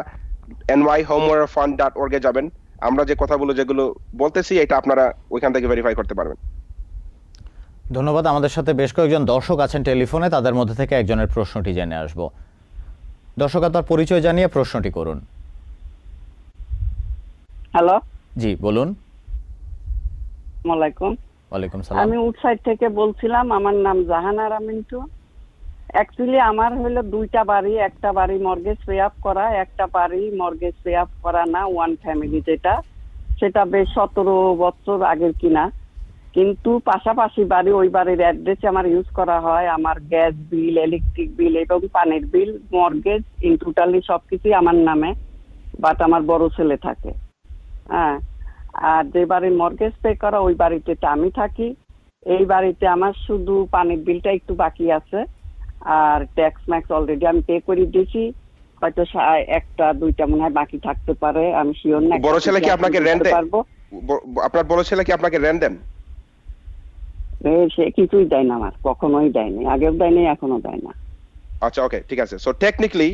nyhomeownerfund.org এ যাবেন, আমরা যে কথাগুলো যেগুলো বলতেছি এটা আপনারা ওইখান থেকে ভেরিফাই করতে পারবেন। ধন্যবাদ। আমাদের সাথে বেশ কয়েকজন দর্শক আছেন টেলিফোনে, তাদের মধ্যে থেকে একজনের প্রশ্নটি জেনে আসব। দর্শক, আপনার পরিচয় জানিয়ে প্রশ্নটি করুন। হ্যালো, জি বলুন। আসসালামু আলাইকুম। ওয়ালাইকুম সালাম। আমি উডসাইড থেকে বলছিলাম, আমার নাম জাহানারা মিন্টু। অ্যাকচুয়ালি আমার হলো দুইটা বাড়ি, একটা বাড়ি মর্গেজ পে আপ করা, একটা বাড়ি মর্গেজ পে আপ করা না, ওয়ান ফ্যামিলি, সেটা বেশ 17 বছর আগের কিনা। কিন্তু পাশাপাশি বাড়ি, ওই বাড়ির অ্যাড্রেস আমার ইউজ করা হয়, আমার গ্যাস বিল, ইলেকট্রিক বিল এবং পানির বিল, মর্গেজ ইন টোটালি সবকিছুই আমার নামে, বাট আমার বড় ছেলে থাকে। হ্যাঁ, আর যে বাড়ির মর্গেজ পে করা ওই বাড়িতে আমি থাকি। এই বাড়িতে আমার শুধু পানির বিলটা একটু বাকি আছে, আর ট্যাক্স ম্যাক্স অলরেডি আমি পে করে দিয়েছি, হয়তো একটা দুইটা মনে হয় বাকি থাকতে পারে, আমি শিওর না। বড় ছেলে কি আপনাকে রেন্ট দেয়? আপনার বড় ছেলে কি আপনাকে রেন্ট দেন? সে কিছুই দেয় না, আমার কখনোই দেয়নি, আগেও দেয়নি, এখনো দেয় না। আচ্ছা, ওকে, ঠিক আছে। সো টেকনিক্যালি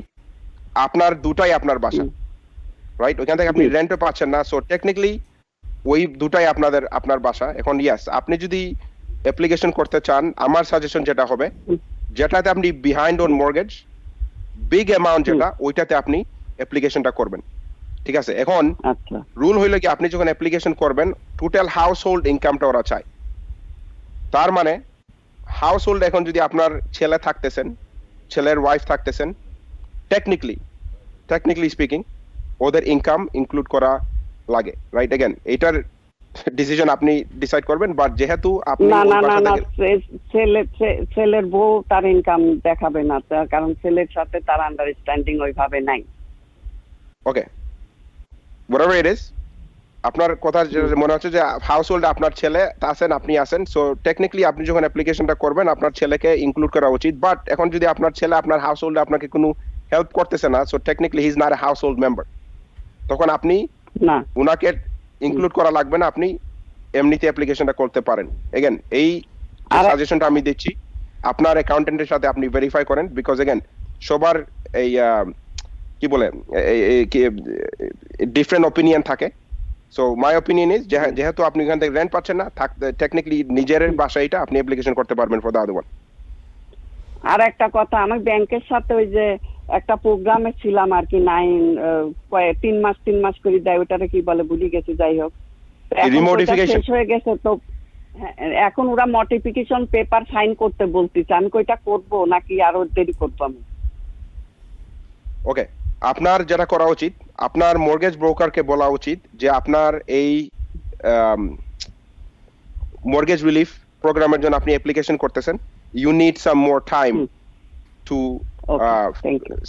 আপনার দুটাই আপনার বাসা, রাইট? ওইখান থেকে আপনি রেন্টও পাচ্ছেন না। সো টেকনিক্যালি ওই দুটাই আপনার বাসা। এখন ইয়াস, আপনি যদি অ্যাপ্লিকেশন করতে চান, আমার সাজেশন যেটা হবে, যেটাতে আপনি behind on mortgage big amount যেটা, ওইটাতে আপনি অ্যাপ্লিকেশনটা করবেন, ঠিক আছে? এখন রুল হইলো কি, আপনি যখন অ্যাপ্লিকেশন করবেন, টোটাল হাউস হোল্ড ইনকামটা ওরা চায়। তার মানে হাউস হোল্ড এখন যদি আপনার ছেলে থাকতেছেন, ছেলের ওয়াইফ থাকতেছেন, টেকনিক্যালি স্পিকিং ওদের ইনকাম ইনক্লুড করা লাগে, রাইট? এগেন এটার ডিসিশন আপনি ডিসাইড করবেন, বাট যেহেতু আপনি ছেলের বউ তার ইনকাম দেখাবে না, কারণ ছেলের সাথে তার আন্ডারস্ট্যান্ডিং ওইভাবে নাই। ওকে, whatever it is, আপনার কথা মনে হচ্ছে যে হাউস হোল্ড আপনার ছেলে আছেন, আপনি আছেন। সো টেকনিক্যালি আপনি যখন অ্যাপ্লিকেশনটা করবেন, আপনার ছেলেকে ইনক্লুড করা উচিত। বাট এখন যদি আপনার ছেলে আপনার হাউস হোল্ডে আপনাকে কোনো হেল্প করতেছে না, so technically he is not a house hold member, তখন আপনি না উনাকে ইনক্লুড করা লাগবে না, আপনি এমনিতে অ্যাপ্লিকেশনটা করতে পারেন। এগেন এই সাজেশনটা আমি দিচ্ছি, আপনার অ্যাকাউন্টেন্টের সাথে আপনি ভেরিফাই করেন, বিকজ এগেন সবার এই কি বলে ডিফারেন্ট ওপিনিয়ন থাকে। সো মাই ওপিনিয়ন ইজ, যেহেতু আপনি এখান থেকে রেন্ট পাচ্ছেন না, টেকনিক্যালি নিজের বাসায়টা আপনি অ্যাপ্লিকেশন করতে পারবেন ফর দ্য আদার ওয়ান। আর একটা কথা, আমি ব্যাংকের সাথে ওই যে একটা প্রোগ্রামে ছিলাম আর কি, 3 মাস করে দেয়, ওটারে কি বলে ভুলে গেছি, যাই হোক শেষ হয়ে গেছে। তো এখন ওরা মডিফিকেশন পেপার সাইন করতে বলতেছে, আমি কইটা করবো নাকি আরো দেরি করবো? আমি ওকে, আপনার যেটা করা উচিত, আপনার মর্গেজ ব্রোকারকে বলা উচিত যে আপনার এই মর্গেজ রিলিফ প্রোগ্রামের জন্য আপনি অ্যাপ্লিকেশন করতেছেন, you need some more time to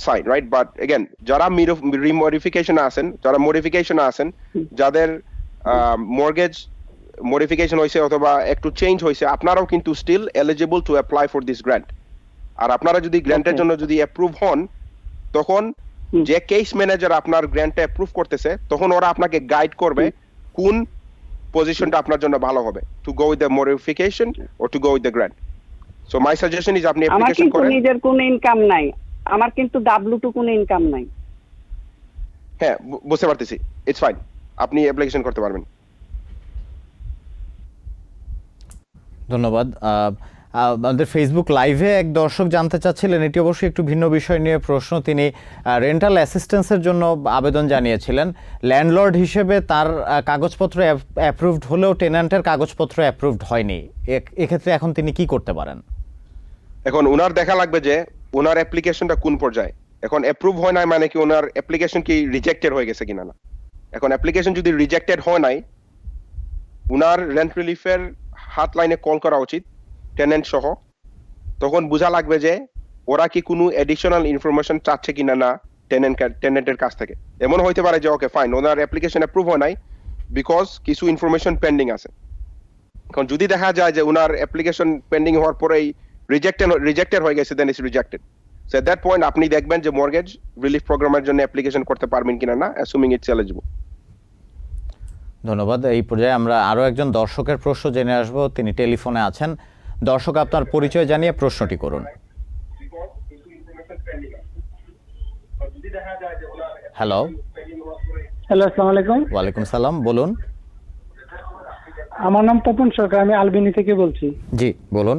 sign, right? But again যারা মডিফিকেশন আছেন, যাদের মর্গেজ মডিফিকেশন হয়েছে অথবা একটু চেঞ্জ হয়েছে, আপনারাও কিন্তু still eligible to apply for this grant. আর আপনারা যদি গ্র্যান্টের জন্য যদি অ্যাপ্রুভ হন, তখন যে কেস ম্যানেজার আপনার গ্র্যান্টে অ্যাপ্রুভ করতেছে, তখন ওরা আপনাকে গাইড করবে কোন পজিশনটা আপনার জন্য ভালো হবে, to go with the modification or to go with the grant. So my suggestion is আপনি অ্যাপ্লিকেশন করেন। আমার নিজের কোনো ইনকাম নাই, আমার কিন্তু W2 কোনো ইনকাম নাই। হ্যাঁ, বুঝতে পারতেছি, ইটস ফাইন, আপনি অ্যাপ্লিকেশন করতে পারবেন। ধন্যবাদ। আমাদের ফেসবুক লাইভে এক দর্শক জানতে চাচ্ছিলেন, এটি অবশ্যই একটু ভিন্ন বিষয় নিয়ে প্রশ্ন। তিনি রেন্টাল অ্যাসিস্ট্যান্সের জন্য আবেদন জানিয়েছিলেন। ল্যান্ডলর্ড হিসেবে তার কাগজপত্র অ্যাপ্রুভড হলেও টেন্যান্টের কাগজপত্র অ্যাপ্রুভড হয়নি। এক্ষেত্রে এখন তিনি কি করতে পারেন? এখন ওনার দেখা লাগবে যে ওনার অ্যাপ্লিকেশনটা কোন পর্যায়ে। এখন অ্যাপ্রুভ হয় নাই মানে কি ওনার অ্যাপ্লিকেশন কি রিজেক্টেড হয়ে গেছে কিনা না। এখন অ্যাপ্লিকেশন যদি রিজেক্টেড হয় নাই, ওনার রেন্ট রিলিফের হটলাইনে কল করা উচিত টেনেন্ট সহ। তখন বোঝা লাগবে যে ওরা কি কোনো এডিশনাল ইনফরমেশন চাচ্ছে কিনা না টেনেন্টের কাছ থেকে। এমন হইতে পারে যে ওকে ফাইন, ওনার অ্যাপ্লিকেশন অ্যাপ্রুভ হয় নাই বিকজ কিছু ইনফরমেশন পেন্ডিং আছে। এখন যদি দেখা যায় যে ওনার অ্যাপ্লিকেশন পেন্ডিং হওয়ার পরেই রিজেক্টেড হয়ে গেছে, then it's rejected. So at that point আপনি দেখবেন যে মর্গেজ রিলিফ প্রোগ্রামের জন্য অ্যাপ্লিকেশন করতে পারবেন কিনা না, অ্যাসুমিং ইটস এলিজিবল। ধন্যবাদ। এই পর্যায়ে আমরা আরও একজন দর্শকের প্রশ্ন জেনে আসব। তিনি টেলিফোনে আছেন। দর্শক, আপনার পরিচয় জানিয়ে প্রশ্নটি করুন। হ্যালো। হ্যালো, আসসালামু আলাইকুম। ওয়ালাইকুম সালাম, বলুন। আমার নাম তপন সরকার, আমি আলবেনি থেকে বলছি। জি বলুন।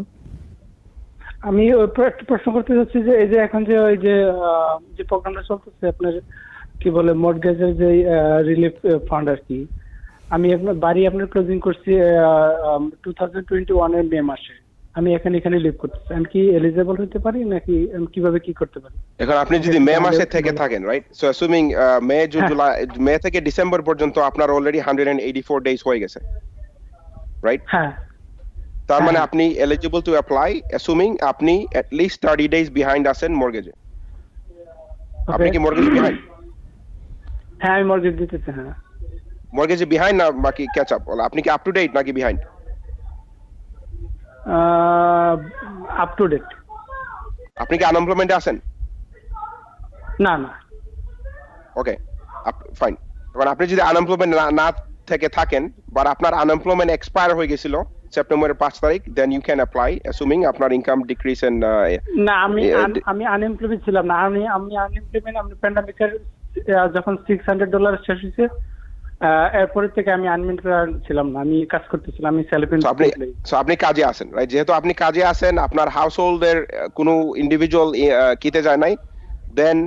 আমি একটা প্রশ্ন করতে চাচ্ছি যে এই যে এখন যে ওই যে প্রোগ্রামটা চলতেছে আপনার কি বলে মর্টগেজের যে রিলিফ ফান্ড আর কি, আমি আপনার বাড়ি আপনার ক্লোজিং করছি 2021 এর মে মাসে। আমি এখানে লিভ করতেছি, আমি কি এলিজিবল হতে পারি নাকি আমি কিভাবে কি করতে পারি? এখন আপনি যদি মে মাসে থেকে থাকেন, right, so assuming May June July, May থেকে ডিসেম্বর পর্যন্ত আপনার অলরেডি 184 ডেজ হয়ে গেছে, রাইট? হ্যাঁ। তার মানে আপনি এলিজিবল টু অ্যাপ্লাই অ্যাসুমিং আপনি এট লিস্ট 30 ডেজ বিহাইন্ড আছেন মর্গেজে। আপনি কি মর্গেজ বিহাইন্ড? হ্যাঁ, আমি মর্গেজ দিতেছি। হ্যাঁ, মর্গেজে বিহাইন্ড না বাকি ক্যাচ আপ? আপনি কি আপ টু ডেট নাকি বিহাইন্ড? Up to date. আপনি কি আনএমপ্লয়মেন্টে আছেন? না না। Okay, fine. এখন আপনি যদি আনএমপ্লয়মেন্ট না থেকে থাকেন বা আপনার আনএমপ্লয়মেন্ট এক্সপায়ার হয়ে গেছিল সেপ্টেম্বরের 5 তারিখ, দেন ইউ ক্যান অ্যাপ্লাই অ্যাসুমিং আপনার ইনকাম ডিক্রিজ এন্ড না, আমি আনএমপ্লয়েড ছিলাম না। আমি আনএমপ্লয়মেন্ট আমি প্যান্ডামিকের যখন $600 শেষ হয়েছে এরপরে থেকে আমি আনএমপ্লয়েড ছিলাম না, আমি কাজ করতেছিলাম, আমি সেলফ এমপ্লয়েড। আপনি কাজে আছেন, রাইট? যেহেতু আপনি কাজে আছেন, আপনার হাউসহোল্ডের কোনো ইন্ডিভিজুয়াল কিতে যায় নাই, দেন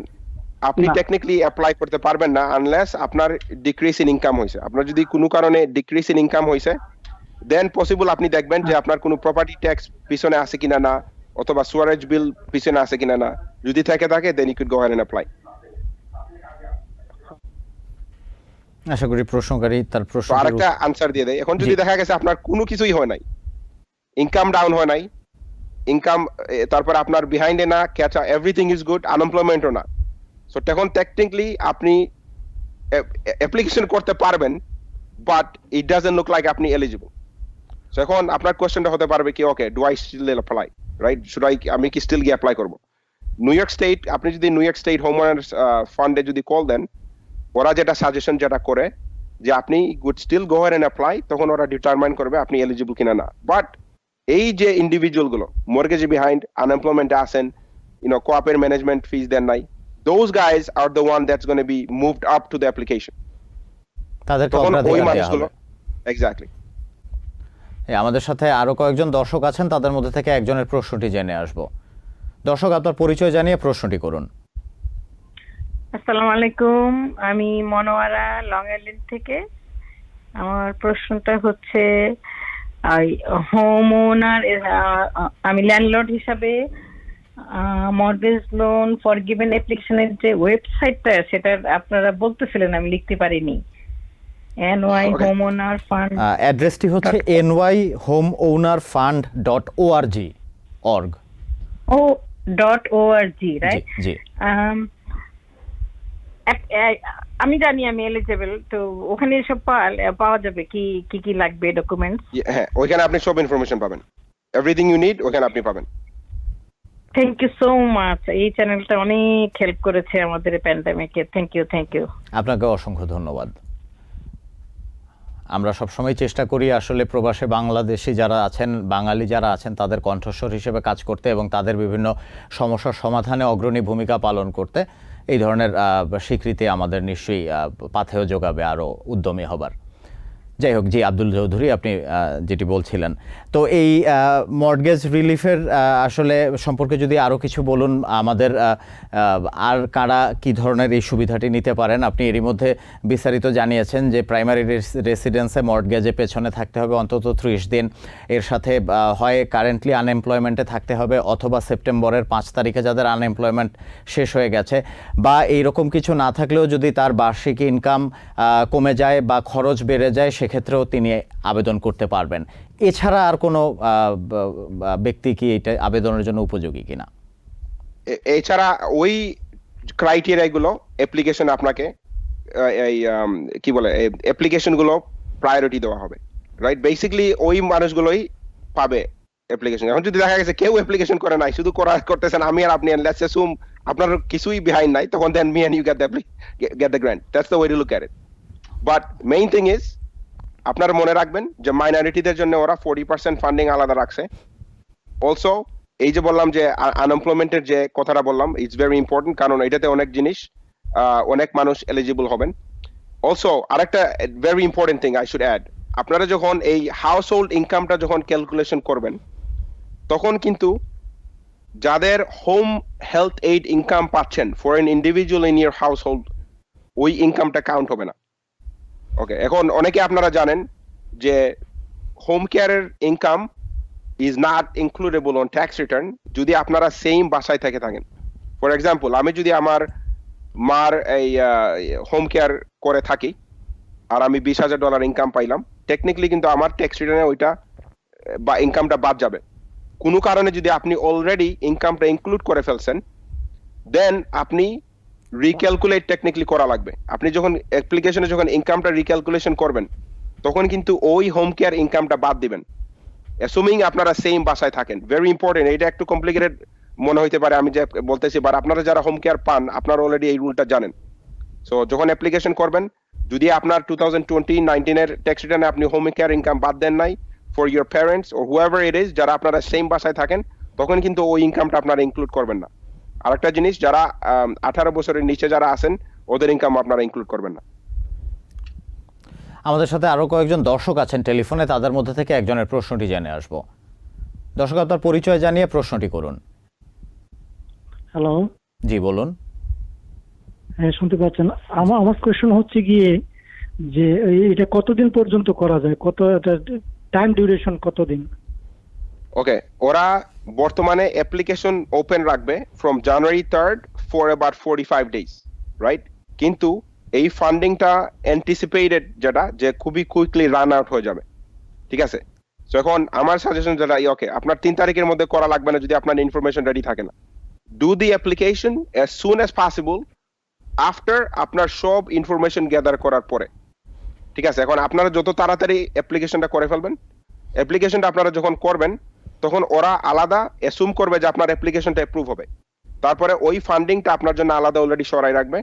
আপনি টেকনিক্যালি অ্যাপ্লাই করতে পারবেন না আনলেস আপনার ডিক্রিজ ইন ইনকাম হয়েছে। আপনার যদি কোনো কারণে ডিক্রিজ ইন ইনকাম হয়েছে, দেন পসিবল আপনি দেখবেন যে আপনার কোনো প্রপার্টি ট্যাক্স পিছনে আছে কিনা না, অথবা সুয়ারেজ বিল পিছনে আছে কিনা না। যদি থাকে then you could go ahead and apply. আশা করি প্রশ্নকারী তার প্রশ্ন আরেকটা আনসার দিয়ে দেয়। এখন যদি দেখা গেছে আপনার কোনো কিছুই হয় নাই, ইনকাম ডাউন হয় নাই, ইনকাম তারপর আপনার বিহাইন্ডে না, catch up, everything is good, আনএমপ্লয়মেন্টও না, সো তখন টেকনিক্যালি আপনি অ্যাপ্লিকেশন করতে পারবেন, but it doesn't look like আপনি এলিজিবল। সো এখন আপনার কোশ্চেনটা হতে পারবে কি, okay, do I still apply, right? আমি কি স্টিল গিয়ে অ্যাপ্লাই করব? নিউ ইয়র্ক স্টেট, আপনি যদি নিউ ইয়র্ক স্টেট হোমওনার্স ফান্ডে যদি কল দেন, ওরা যেটা সাজেশন যেটা করে যে আপনি good still go ahead and apply, তখন ওরা ডিটারমাইন করবে আপনি এলিজিবল কিনা না। বাট এই যে ইন্ডিভিজুয়াল গুলো মর্গেজে বিহাইন্ড, আনএমপ্লয়মেন্টে আছেন, কোঅপের ম্যানেজমেন্ট ফিজ দেন নাই, those guys are the one that's going to be moved up to the application. তাদেরকে অগ্রাধিকার দেওয়া হবে। এক্স্যাক্টলি। আমাদের সাথে আরো কয়েকজন দর্শক আছেন, তাদের মধ্যে থেকে একজনের প্রশ্নটি জেনে আসব। দর্শক, আপনার পরিচয় জানিয়ে প্রশ্নটি করুন। আসসালামু আলাইকুম, আমি মনোয়ারা লং আইল্যান্ড থেকে। আমার প্রশ্নটা হচ্ছে হোম ওনার, আমি ল্যান্ডলর্ড হিসাবে মর্গেজ লোন ফরগিভেন অ্যাপ্লিকেশনের যে ওয়েবসাইটটা সেটার আপনারা বলতেছিলেন, আমি লিখতে পারিনি। NY হোম ওনার ফান্ড অ্যাড্রেসটি হচ্ছে nyhomeownerfund.org. .org, right? জি। আমি জানি আমি এলিজিবল, তো ওখানে সব পাওয়া যাবে কি কি লাগবে ডকুমেন্টস? হ্যাঁ, ওখানে আপনি সব ইনফরমেশন পাবেন, এভরিথিং ইউ নিড ওখানে আপনি পাবেন। থ্যাংক ইউ সো মাচ, এই চ্যানেলটা অনেক হেল্প করেছে আমাদের প্যান্ডেমিকে। Thank you. আপনাকে অসংখ্য ধন্যবাদ। আমরা সবসময় চেষ্টা করি আসলে প্রবাসে বাংলাদেশি যারা আছেন, বাঙালি যারা আছেন, তাদের কণ্ঠস্বর হিসেবে কাজ করতে এবং তাদের বিভিন্ন সমস্যার সমাধানে অগ্রণী ভূমিকা পালন করতে। এই ধরনের স্বীকৃতি আমাদের নিশ্চয়ই পাথেয় যোগাবে আরও উদ্যমী হবার। যাই হোক, জি আব্দুল চৌধুরী, আপনি যেটি বলছিলেন, তো এই মর্টগেজ রিলিফের আসলে সম্পর্কে যদি আরও কিছু বলুন, আমাদের আর কারা কি ধরনের এই সুবিধাটি নিতে পারেন? আপনি এরই মধ্যে বিস্তারিত জানিয়েছেন যে প্রাইমারি রেসিডেন্সে মর্টগেজে পেছনে থাকতে হবে অন্তত 30 দিন, এর সাথে হয় কারেন্টলি আনএমপ্লয়মেন্টে থাকতে হবে অথবা সেপ্টেম্বরের 5 তারিখে যাদের আনএমপ্লয়মেন্ট শেষ হয়ে গেছে, বা এইরকম কিছু না থাকলেও যদি তার বার্ষিক ইনকাম কমে যায় বা খরচ বেড়ে যায় সেক্ষেত্রেও তিনি আবেদন করতে পারবেন। এছাড়া আর কোনো ব্যক্তি কি এটা আবেদনের জন্য উপযোগী কিনা? এছাড়া ওই ক্রাইটেরিয়াগুলো অ্যাপ্লিকেশন আপনাকে এই কি বলে অ্যাপ্লিকেশনগুলো প্রায়োরিটি দেওয়া হবে, রাইট? বেসিক্যালি ওই মানুষগুলোই পাবে অ্যাপ্লিকেশন। এখন যদি দেখা গেছে কেউ অ্যাপ্লিকেশন করে নাই, শুধু করতেছেন আমি আর আপনি, লেটস অ্যাসিউম আপনার কিছুই বিহাইন্ড নাই, তখন then me and you get the grant. That's the way to look at it. But main thing is আপনারা মনে রাখবেন যে মাইনরিটিদের জন্য ওরা 40% ফান্ডিং আলাদা রাখছে। অলসো এই যে বললাম যে আনএমপ্লয়মেন্টের যে কথাটা বললাম, ইটস ভেরি ইম্পর্টেন্ট, কারণ এটাতে অনেক জিনিস অনেক মানুষ এলিজিবল হবেন। অলসো আরেকটা very important thing I should add, আপনারা যখন এই হাউস হোল্ড ইনকামটা যখন ক্যালকুলেশন করবেন তখন কিন্তু যাদের হোম হেলথ এইড ইনকাম পাচ্ছেন for N individual in year house hold, ওই ইনকামটা কাউন্ট হবে না। ওকে, এখন অনেকে আপনারা জানেন যে হোম কেয়ারের income is not includable on tax return যদি আপনারা সেম বাসায় থেকে থাকেন। ফর এক্সাম্পল, আমি যদি আমার মার এই হোম কেয়ার করে থাকি আর আমি $20,000 ইনকাম পাইলাম, টেকনিক্যালি কিন্তু আমার ট্যাক্স রিটার্নে ওইটা বা ইনকামটা বাদ যাবে। কোনো কারণে যদি আপনি অলরেডি ইনকামটা ইনক্লুড করে ফেলছেন, দেন আপনি রিক্যালকুলেট টেকনিক্যালি করা লাগবে। আপনি যখন অ্যাপ্লিকেশনে যখন ইনকামটা রিক্যালকুলেশন করবেন তখন কিন্তু ওই হোম কেয়ার ইনকামটা বাদ দিবেন, অ্যাসুমিং আপনারা সেম বাসায় থাকেন। ভেরি ইম্পর্টেন্ট, এটা একটু কমপ্লিকেটেড মনে হইতে পারে আমি যে বলতেছি, বাট আপনারা যারা হোম কেয়ার পান আপনারা অলরেডি এই রুলটা জানেন। সো যখন অ্যাপ্লিকেশন করবেন, যদি আপনার 2020-19 এর ট্যাক্স রিটার্নে আপনি হোম কেয়ার ইনকাম বাদ দেন নাই ফর ইউর প্যারেন্টস ও হুএভার ইট ইজ, যারা আপনারা সেম বাসায় থাকেন, তখন কিন্তু ওই ইনকামটা আপনারা ইনক্লুড করবেন না। আরেকটা জিনিস, যারা 18 বছরের নিচে যারা আছেন ওদের ইনকাম আপনারা ইনক্লুড করবেন না। আমাদের সাথে আরো কয়েকজন দর্শক আছেন টেলিফোনে, তাদের মধ্যে থেকে একজনের প্রশ্নটি জেনে আসব। দর্শক, আপনার পরিচয় জানিয়ে প্রশ্নটি করুন। হ্যালো, জি বলুন। হ্যাঁ, শুনতে পাচ্ছেন? আমার কোয়েশ্চন হচ্ছে গিয়ে যে এটা কতদিন পর্যন্ত করা যায়, কত টাইম ডিউরেশন কতদিন? ওকে, ওরা বর্তমানে অ্যাপ্লিকেশন ওপেন রাখবে from January 3rd for about 45 days, right? কিন্তু এই ফান্ডিংটা অ্যান্টিসিপেটেড যেটা যে খুবই কুইকলি রান আউট হয়ে যাবে, ঠিক আছে? সো এখন আমার সাজেশন যেটা, ওকে আপনার 3 তারিখের মধ্যে করা লাগবে না যদি আপনার ইনফরমেশন রেডি থাকে না। Do the application as soon as possible after আপনার সব ইনফরমেশন গ্যাদার করার পরে, ঠিক আছে? এখন আপনারা যত তাড়াতাড়ি অ্যাপ্লিকেশনটা করে ফেলবেন, অ্যাপ্লিকেশনটা আপনারা যখন করবেন তখন ওরা আলাদা অ্যাসুম করবে যে আপনার অ্যাপ্লিকেশনটা অ্যাপ্রুভ হবে, তারপরে ওই ফান্ডিংটা আপনার জন্য আলাদা অলরেডি সরাই রাখবে।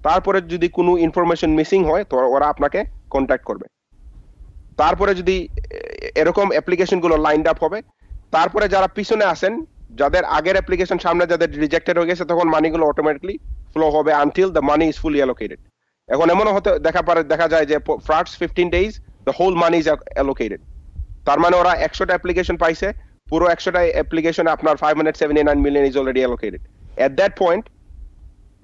তারপরে যদি কোনো ইনফরমেশন মিসিং হয় তো ওরা আপনাকে কন্ট্যাক্ট করবে। তারপরে যদি এরকম অ্যাপ্লিকেশনগুলো লাইনড আপ হবে, তারপরে যারা পিছনে আসেন, যাদের আগের অ্যাপ্লিকেশন সামনে যাদের রিজেক্টেড হয়ে গেছে, তখন মানিগুলো অটোমেটিকলি ফ্লো হবে until the money is fully allocated. এখন এমনও হতে দেখা যায় যে first 15 days the whole money is allocated. তার মানে ওরা 100টা অ্যাপ্লিকেশন পাইছে, পুরো 100টা অ্যাপ্লিকেশন আপনার 579 million is already allocated. At that point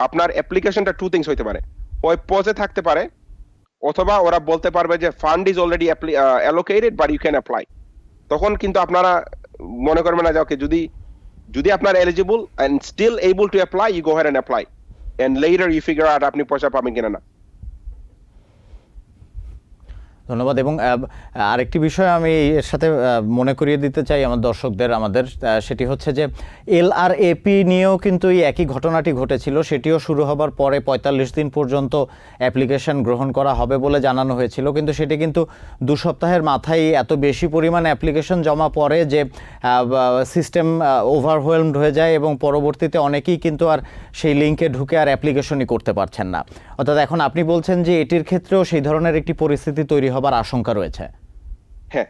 আপনার অ্যাপ্লিকেশনটা 2 things হইতে পারে, ওই পজে থাকতে পারে অথবা ওরা বলতে পারবে যে fund is already allocated but you can apply. তখন কিন্তু আপনারা মনে করবেন না যে ওকে, যদি আপনার eligible and still able to apply, you go head and apply and later you figure out আপনি পয়সা পাবেন কিনা না। ধন্যবাদ। এবং আরেকটি বিষয় আমি এর সাথে মনে করিয়ে দিতে চাই আমাদের, সেটি হচ্ছে যে LRAP নিয়েও কিন্তু এই একই ঘটনাটি ঘটেছিল। সেটিও শুরু হবার পরে 45 দিন পর্যন্ত অ্যাপ্লিকেশন গ্রহণ করা হবে বলে জানানো হয়েছিল, কিন্তু সেটি কিন্তু 2 সপ্তাহের মাথায় এত বেশি পরিমাণ অ্যাপ্লিকেশন জমা পড়ে যে সিস্টেম ওভারওয়েলমড হয়ে যায় এবং পরবর্তীতে অনেকেই কিন্তু আর সেই লিঙ্কে ঢুকে আর অ্যাপ্লিকেশনই করতে পারছেন না। অর্থাৎ এখন আপনি বলছেন যে এটির ক্ষেত্রেও সেই ধরনের একটি পরিস্থিতি তৈরি হবার আশঙ্কা রয়েছে। হ্যাঁ,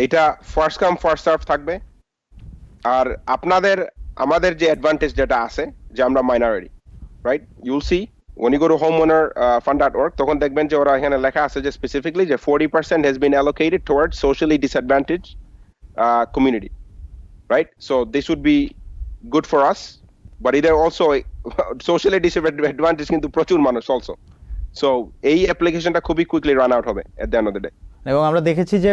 এটা ফার্স্ট কাম ফার্স্ট সার্ভ থাকবে। আর আমাদের যে অ্যাডভান্টেজ যেটা আছে যে আমরা minority, right? You'll see when you go to homeownerfund.org, তখন দেখবেন যে ওরা এখানে লেখা আছে যে স্পেসিফিকলি যে 40% has been allocated towards socially disadvantaged community, right? So this would be good for us, but either also socially disadvantaged কিন্তু প্রচুর মানুষ also. So এই অ্যাপ্লিকেশনটা খুবই কুইকলি রান আউট হবে at the end of the day. এবং আমরা দেখেছি যে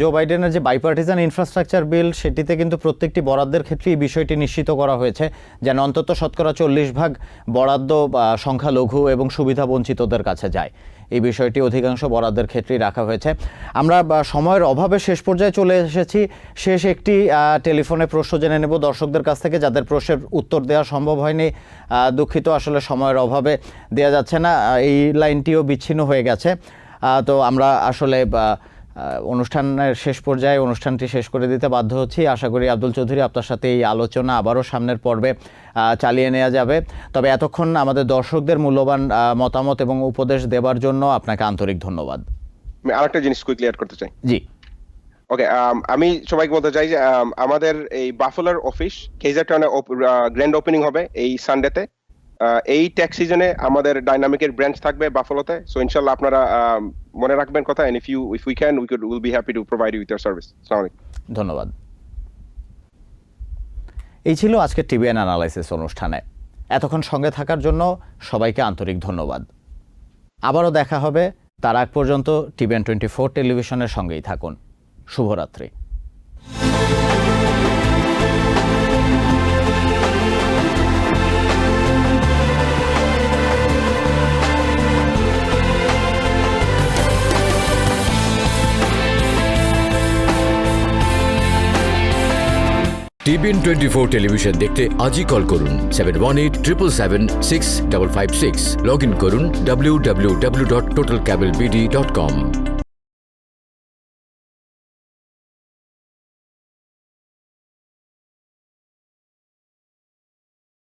জো বাইডেনের যে বাইপার্টিজান ইনফ্রাস্ট্রাকচার বিল, সেটিতে কিন্তু প্রত্যেকটি বরাদ্দের ক্ষেত্রে এই বিষয়টি নিশ্চিত করা হয়েছে যেন অন্তত শতকরা 40% বরাদ্দ সংখ্যালঘু এবং সুবিধা বঞ্চিতদের কাছে যায়। এই বিষয়টি অধিকাংশ বরাদ্দের ক্ষেত্রেই রাখা হয়েছে। আমরা সময়ের অভাবে শেষ পর্যায়ে চলে এসেছি। শেষ একটি টেলিফোনে প্রশ্ন জেনে নেব দর্শকদের কাছ থেকে, যাদের প্রশ্নের উত্তর দেওয়া সম্ভব হয়নি। দুঃখিত, আসলে সময়ের অভাবে দেওয়া যাচ্ছে না, এই লাইনটিও বিচ্ছিন্ন হয়ে গেছে। তো আমরা আসলে অনুষ্ঠানের শেষ পর্যায়ে অনুষ্ঠানটি শেষ করে দিতে বাধ্য হচ্ছি। আশা করি আব্দুল চৌধুরী, আপনার সাথে এই আলোচনা আবারও সামনের পর্বে চালিয়ে নেওয়া যাবে। তবে এতক্ষণ আমাদের দর্শকদের মূল্যবান মতামত এবং উপদেশ দেওয়ার জন্য আপনাকে আন্তরিক ধন্যবাদ। আমি আরেকটা জিনিস কুইকলি অ্যাড করতে চাই। জি, ওকে, আমি সবাইকে বলতে চাই যে আমাদের এই বাফেলোর অফিস কেজার টাউনে গ্র্যান্ড ওপেনিং হবে এই সানডেতে। এই ট্যাক্স সিজনে আমাদের ডাইনামিকের ব্রাঞ্চ থাকবে বাফেলোতে। সো ইনশাআল্লাহ আপনারা মনে রাখবেন কথা, and if we can we'll be happy to provide you with your service. আসসালামু আলাইকুম। ধন্যবাদ। এই ছিল আজকের টিবিএন অ্যানালাইসিস অনুষ্ঠানে। এতক্ষণ সঙ্গে থাকার জন্য সবাইকে আন্তরিক ধন্যবাদ। আবারও দেখা হবে, তার আগ পর্যন্ত TBN 24 টেলিভিশনের সঙ্গেই থাকুন। শুভরাত্রি। TBN 24 টেলিভিশন দেখতে আজই কল করুন 7187776556। লগ ইন করুন www.totalcablebd.com।